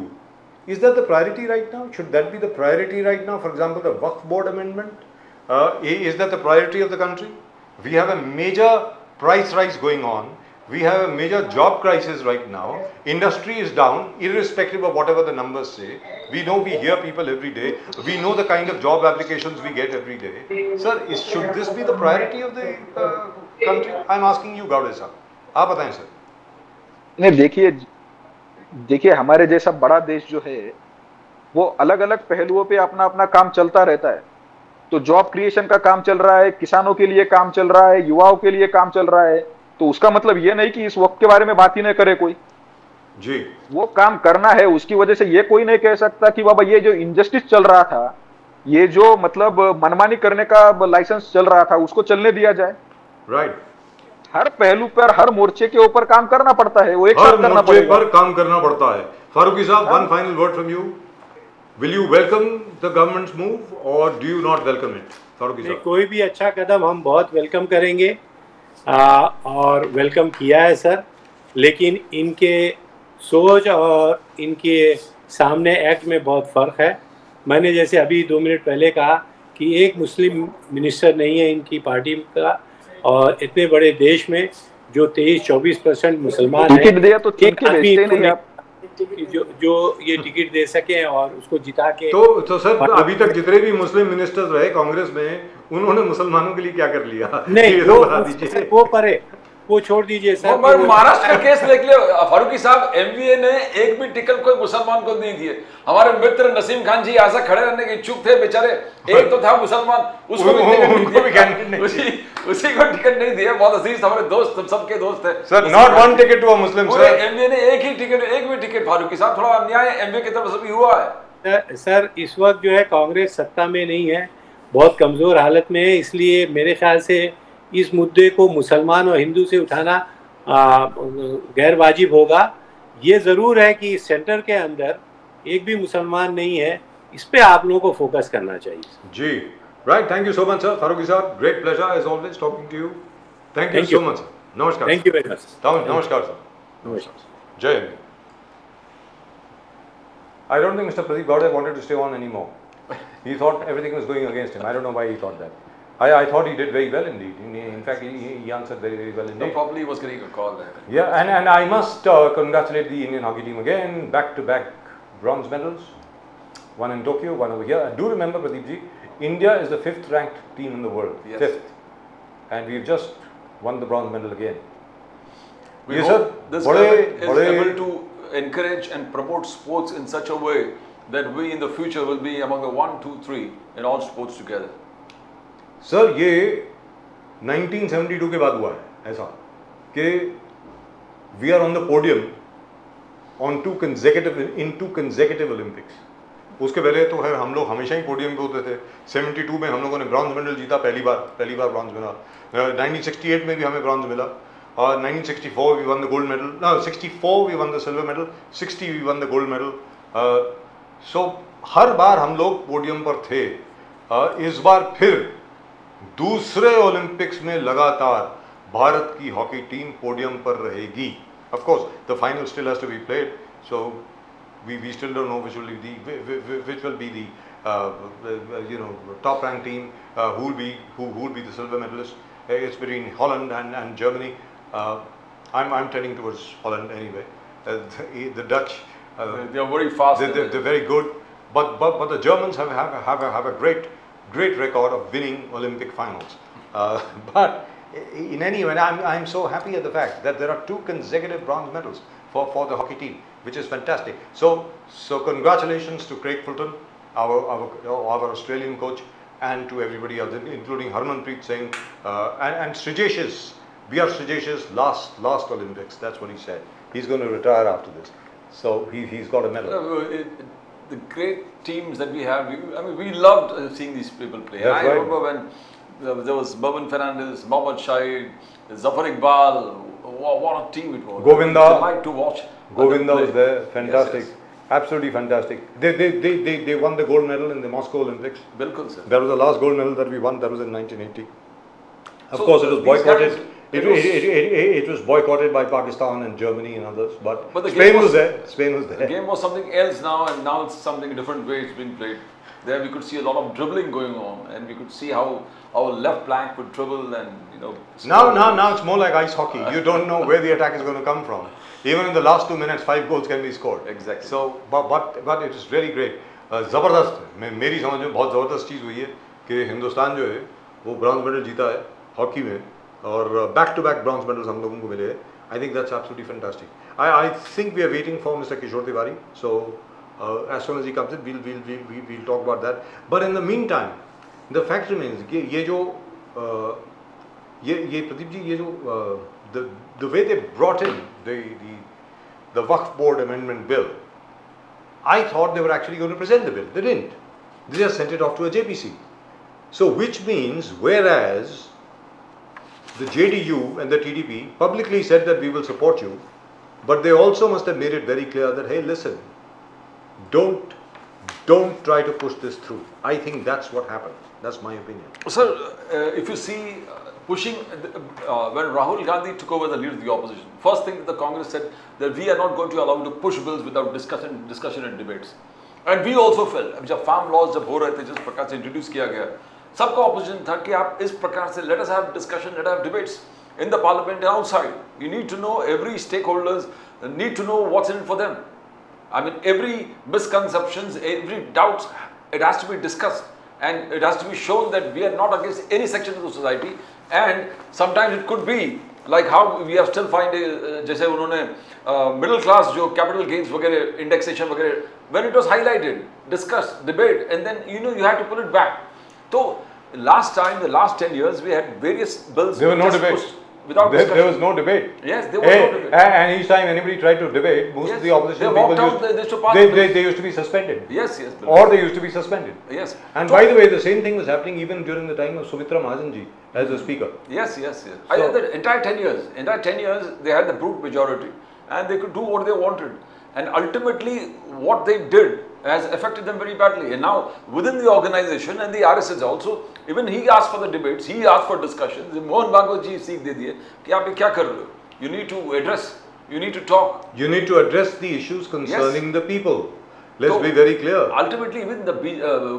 Is that the priority right now? Should that be the priority right now? For example, the Waqf Board amendment. Is that the priority of the country? We have a major price rise going on. We have a major job crisis right now. Industry is down, irrespective of whatever the numbers say. We know, we hear people every day. We know the kind of job applications we get every day. Sir, should this be the priority of the country? I'm asking you, Gowde sir. आप बताएं sir. नहीं, देखिए हमारे जैसा बड़ा देश जो है वो अलग अलग पहलुओं पे अपना अपना काम चलता रहता है। तो जॉब क्रिएशन का काम चल रहा है, किसानों के लिए काम चल रहा है, युवाओं के लिए काम चल रहा है। तो उसका मतलब ये नहीं कि इस वक्त के बारे में बात ही नहीं करे कोई जी। वो काम करना है। उसकी वजह से ये कोई नहीं कह सकता कि बाबा ये जो इनजस्टिस चल रहा था, ये जो मतलब मनमानी करने का लाइसेंस चल रहा था, उसको चलने दिया जाए। राइट। हर पहलू पर, हर मोर्चे के ऊपर काम करना पड़ता है, वो एक साथ करना पड़ेगा। हर मोर्चे पर काम करना पड़ता है। Farooqui sahab, one final word from you. Will you welcome the government's move और do you not welcome it? Farooqui sahab, कोई भी अच्छा कदम हम बहुत वेलकम करेंगे और वेलकम किया है सर, लेकिन इनके सोच और इनके सामने एक्ट में बहुत फ़र्क है। मैंने जैसे अभी 2 मिनट पहले कहा कि एक मुस्लिम मिनिस्टर नहीं है इनकी पार्टी का, और इतने बड़े देश में जो 23-24% मुसलमान हैं, टिकट दिया तो एक आदमी नहीं आप जो ये टिकट दे सके और उसको जिता के। तो सर अभी तक जितने भी मुस्लिम मिनिस्टर्स रहे कांग्रेस में, उन्होंने मुसलमानों के लिए क्या कर लिया? नहीं, वो परे, वो छोड़ दीजिए सर। महाराष्ट्र का केस देख लियो फारूकी साहब, एमवीए ने एक भी टिकट कोई मुसलमान को नहीं दिए। हमारे मित्र नसीम खान जी ऐसा खड़े रहने के इच्छुक थे बेचारे, एक तो था मुसलमान, उसको भी उसी को टिकट नहीं दिया। बहुत अजीज हमारे दोस्त, सबके दोस्त है sir. Not one ticket to a Muslim sir. MVA ने एक भी टिकट फारूकी साहब, थोड़ा अन्याय एमवीए की तरफ से भी हुआ है सर। इस वक्त जो है कांग्रेस सत्ता में नहीं है, बहुत कमजोर हालत में है, इसलिए मेरे ख्याल से इस मुद्दे को मुसलमान और हिंदू से उठाना गैर वाजिब होगा। ये ज़रूर है कि सेंटर के अंदर एक भी मुसलमान नहीं है, इस पे आप लोगों को फोकस करना चाहिए जी। Right, thank you so much sir. Farooqui sahab, great pleasure as always talking to you. Thank you so much sir. नमस्कार। Thank you very much. नमस्कार सर। नमस्कार। जय हिंद। I don't think Mr. Pradeep Gowde wanted to stay on anymore. He thought everything was going against him. I don't know why he thought that. I thought he did very well indeed. In fact, he answered very, very well indeed. No, probably he was getting a call there. Yeah, and I must congratulate the Indian hockey team again. Back-to-back bronze medals. One in Tokyo, one over here. And do remember, Pradeep ji, India is the 5th ranked team in the world. Yes. 5th. And we've just won the bronze medal again. We hope this government is able to encourage and promote sports in such a way that we in the future will be among the 1, 2, 3 in all sports together. Sir ये 1972 के बाद हुआ है ऐसा कि we are on the podium on two consecutive Olympics. उसके पहले तो है हम लोग हमेशा ही पोडियम पे होते थे। 72 में हम लोगों ने ब्रॉन्ज मेडल जीता, पहली बार ब्रॉन्ज मिला। 1968 में भी हमें ब्रॉन्ज मिला, और 1964 we won the gold medal, 64 we won the silver medal, 60 we won the gold medal. So हर बार हम लोग पोडियम पर थे। इस बार फिर दूसरे ओलंपिक्स में लगातार भारत की हॉकी टीम पोडियम पर रहेगी। Of course the final still has to be played, so we still don't know which will be the top ranked team, who will be the silver medalist. It's between Holland and Germany. I'm tending towards Holland anyway. The Dutch They are very fast. They're very good, but the Germans have a great record of winning Olympic finals. But in any event, I'm so happy at the fact that there are 2 consecutive bronze medals for the hockey team, which is fantastic. So congratulations to Craig Fulton, our Australian coach, and to everybody else, including Harmanpreet Singh and Srijesh's. We are Srijesh's last Olympics. That's what he said. He's going to retire after this. So he's got a medal. The great teams that we have, we loved seeing these people play. That's I right. remember when there was Bhavan Fernandes, Mohammad Shahid, Zafar Iqbal. What a team it was. Govinda. Delight to watch. Govinda was there. Fantastic. Yes, yes. Absolutely fantastic. They won the gold medal in the Moscow Olympics. Bilkul, sir. That was the last gold medal that we won. That was in 1980. Of So, course, it was these boycotted. guys- It was boycotted by Pakistan and Germany and others. But the Spain game was there. Spain was The there. game was something else now, and now it's something different way it's being played. There we could see a lot of dribbling going on, and we could see how our left flank would dribble and Now it's more like ice hockey. You don't know where the attack is going to come from. Even in the last 2 minutes, 5 goals can be scored. Exactly. So, but it is really great. जबरदस्त मेरी समझ में बहुत ज़बरदस्त चीज़ हुई है कि हिंदुस्तान जो है वो ब्रॉन्ज मेडल जीता है हॉकी में और back to back bronze medals हम लोगों को मिले हैं. I think that's absolutely fantastic. I think we are waiting for Mr. Kishore Tiwari. So as soon as he comes in, we'll talk about that. But in the meantime, the fact remains कि ये जो ये प्रदीप जी ये जो the way they brought in the Waqf Board Amendment Bill, I thought they were actually going to present the bill. They didn't. They just sent it off to a JPC. So which means whereas the JDU and the TDP publicly said that we will support you, but they also must have made it very clear that, hey, listen, don't try to push this through. I think that's what happened. That's my opinion. Sir, if you see pushing, when Rahul Gandhi took over the lead of the opposition, first thing that the Congress said that we are not going to allow you to push bills without discussion and debates. And we also felt, जब farm laws जब हो रहे थे जिस प्रकार से introduce किया गया, सबका opposition था कि आप इस प्रकार से let us have discussion, let us have debates in the parliament and outside. You need to know every stakeholders, need to know what's in it for them. I mean, every misconceptions, every doubts, it has to be discussed and it has to be shown that we are not against any section of the society. And sometimes it could be like how we are still finding, जैसे उन्होंने middle class जो capital gains वगैरह, indexation वगैरह, when it was highlighted, discussed, debate, and then you had to pull it back. So last time, the last 10 years, we had various bills. There were no debates. Without discussion. There was no debate. Yes, there was no debate. And each time anybody tried to debate, most Yes, of the opposition they walked people out, they used to pass the bills. they used to be suspended. Yes, yes. Or they used to be suspended. Yes. And by the way, the same thing was happening even during the time of Sumitra Mahajan ji as the speaker. Yes, yes, yes. So, The entire 10 years, they had the brute majority and they could do what they wanted. And ultimately, what they did has affected them very badly. And now, within the organization and the RSS also, even he asked for the debates, he asked for discussions. Mohan Bhagwat ji सीख दे दिए कि आप ये क्या कर रहे हो? You need to address, you need to talk. You need to address the issues concerning the people. Let's So, be very clear. Ultimately, even the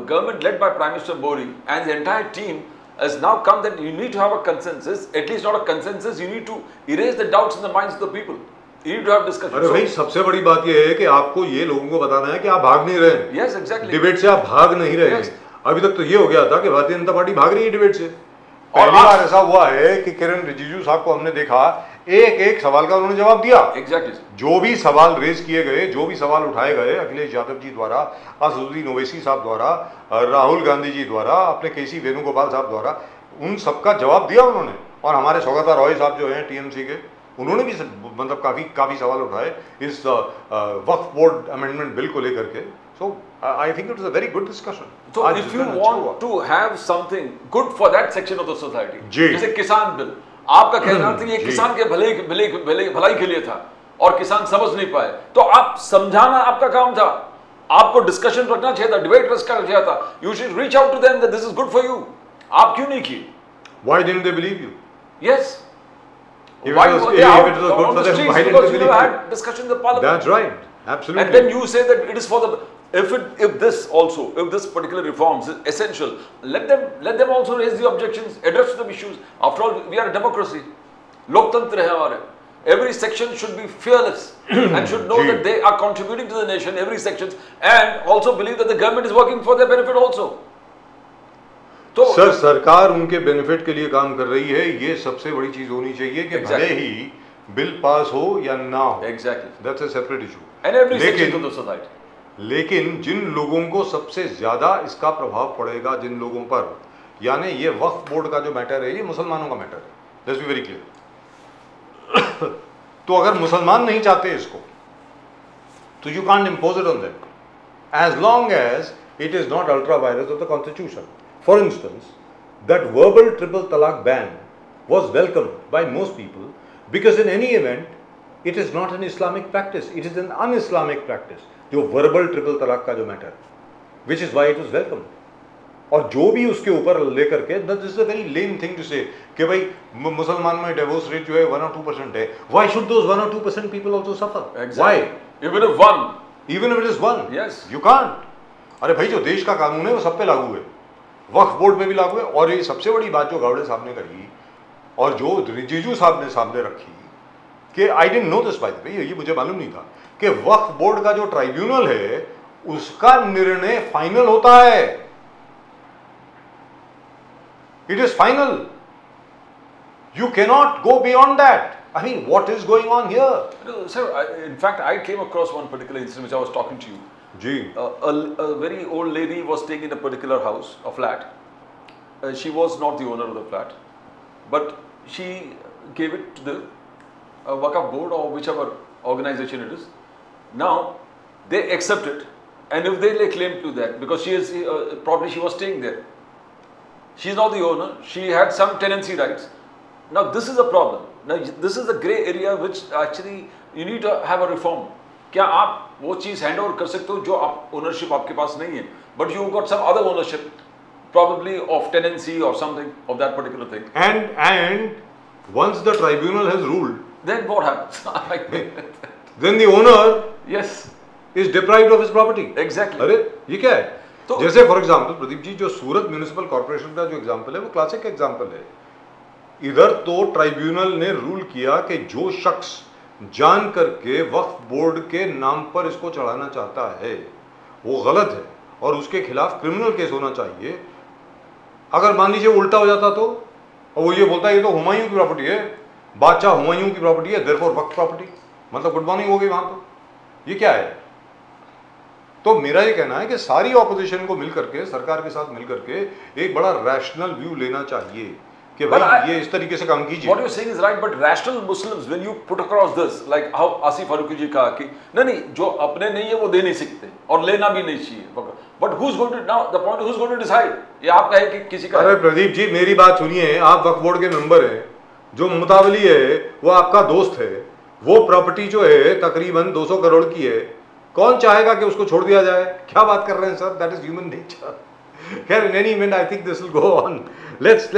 government led by Prime Minister Modi and the entire team has now come that you need to have a consensus, at least not a consensus, you need to erase the doubts in the minds of the people. You need to have discussion. अरे भाई सबसे बड़ी बात यह है कि आपको ये लोगों को बताना है कि आप भाग नहीं रहे. Yes, exactly. डिबेट से आप भाग नहीं रहे. Yes. अभी तक तो ये हो गया था कि भारतीय जनता पार्टी भाग रही है डिबेट से. पहली बार ऐसा हुआ है कि किरण रिजिजू साहब को हमने देखा एक सवाल का उन्होंने जवाब दिया. Exactly. जो भी सवाल रेज किए गए, जो भी सवाल उठाए गए अखिलेश यादव जी द्वारा, असदुद्दीन ओवैसी साहब द्वारा, राहुल गांधी जी द्वारा, अपने केसी वेणुगोपाल साहब द्वारा, उन सबका जवाब दिया उन्होंने. और हमारे सौगता रॉय साहब जो हैं टीएमसी के, उन्होंने भी मतलब काफी सवाल उठाए इस वक्फ बोर्ड अमेंडमेंट बिल को लेकर के. So I think it was a very good discussion. So if you want to have something good for that section of the society, जैसे किसान बिल, आपका कहना था ये किसान के भलाई के लिए था और किसान समझ नहीं पाए, तो आप समझाना आपका काम था. आपको डिस्कशन रखना चाहिए था, डिबेट रखना चाहिए था. You should reach out to them that this is good for you. आप क्यों नहीं किए? Why didn't they believe you? Yes. If Why it was were good they out for on the them, streets? why didn't Because they you believe you? had discussion in the parliament. That's right. Absolutely. And then you say that it is for the if this particular reforms is essential, let them also raise the objections, address the issues. After all, we are a democracy. लोकतंत्र है हमारे. Every section should be fearless and should know that they are contributing to the nation, every section, and also believe that the government is working for their benefit also. तो sir सरकार उनके benefit के लिए काम कर रही है, ये सबसे बड़ी चीज होनी चाहिए कि भले ही बिल पास हो या ना हो, exactly that's a separate issue, and every section of the society. लेकिन जिन लोगों को सबसे ज्यादा इसका प्रभाव पड़ेगा, जिन लोगों पर, यानी ये वक्फ बोर्ड का जो मैटर है, ये मुसलमानों का मैटर है, लेट्स बी वेरी क्लियर. तो अगर मुसलमान नहीं चाहते इसको, तो you can't impose it on them, as long as it is not ultra vires of the constitution. For instance, that verbal triple talaq ban was welcomed by most people because in any event it is not an Islamic practice, it is an un-Islamic practice, जो verbal triple तलाक का जो matter, which is why it was welcomed. और जो भी उसके ऊपर लेकर के, that is a very lame thing to say कि भाई मुसलमान में डिवोर्स रेट जो है 1 or 2% है, why should those 1 or 2% people also suffer? Exactly. Why? Even if one, even if it is one, yes, you can't. अरे भाई जो देश का कानून है वो सब पे लागू है, वक्फ बोर्ड में भी लागू है. और ये सबसे बड़ी बात जो गावड़े साहब ने कही और जो रिजिजू साहब ने सामने रखी कि I didn't know this by the way, ये मुझे मालूम नहीं था कि वक्फ बोर्ड का जो ट्राइब्यूनल है उसका निर्णय फाइनल होता है. It is final, you can not go beyond that. I mean, what is going on here? No, sir, in fact, I came across one particular incident which I was talking to you. जी. A very old lady was staying in a particular house, a flat. She was not the owner of the flat, but she gave it to the Waqf board or whichever organization it is. Now, they accept it, and if they lay claim to that, because she is probably she was staying there. She is not the owner. She had some tenancy rights. Now, this is a problem. Now, this is a grey area which actually you need to have a reform. क्या आप वो चीज hand over कर सकते हो जो आप ownership आपके पास नहीं है, but you got some other ownership probably of tenancy or something of that particular thing. And once the tribunal has ruled, then what happens? then the owner yes is deprived of his property. Exactly. अरे ये क्या है? तो जैसे for example Pradeep ji, जो सूरत municipal corporation का जो example है वो क्लासिक एग्जांपल है. इधर तो ट्राइब्यूनल ने रूल किया कि जो शख्स जान करके वक्फ बोर्ड के नाम पर इसको चढ़ाना चाहता है वो गलत है और उसके खिलाफ क्रिमिनल केस होना चाहिए. अगर मान लीजिए उल्टा हो जाता तो, और वो ये बोलता है ये तो हुमायूं की प्रॉपर्टी है, बादशाह हुमायूं की प्रॉपर्टी है, देयरफॉर वक्फ प्रॉपर्टी, मतलब गुड मॉर्निंग हो गई वहां. तो ये क्या है? तो मेरा ये कहना है कि सारी ऑपोजिशन को मिलकर के, सरकार के साथ मिलकर के एक बड़ा रैशनल व्यू लेना चाहिए कि भाई ये इस तरीके से काम कीजिए. What you're saying is right, but rational Muslims, when you put across this, like how Asif Farooqui जी कहा कि नहीं जो अपने नहीं है वो दे नहीं सकते और लेना भी नहीं चाहिए. But who's going to now? The point is who's going to decide? ये आपका है कि किसी का? अरे प्रदीप जी मेरी बात सुनिए, आप वक्फ बोर्ड के मेंबर हैं, जो मुतावली है वो आपका दोस्त है, वो प्रॉपर्टी जो है तकरीबन 200 करोड़ की है, कौन चाहेगा कि उसको छोड़ दिया जाए? क्या बात कर रहे हैं sir? That is human nature. खैर in any event I think this will go on. Let's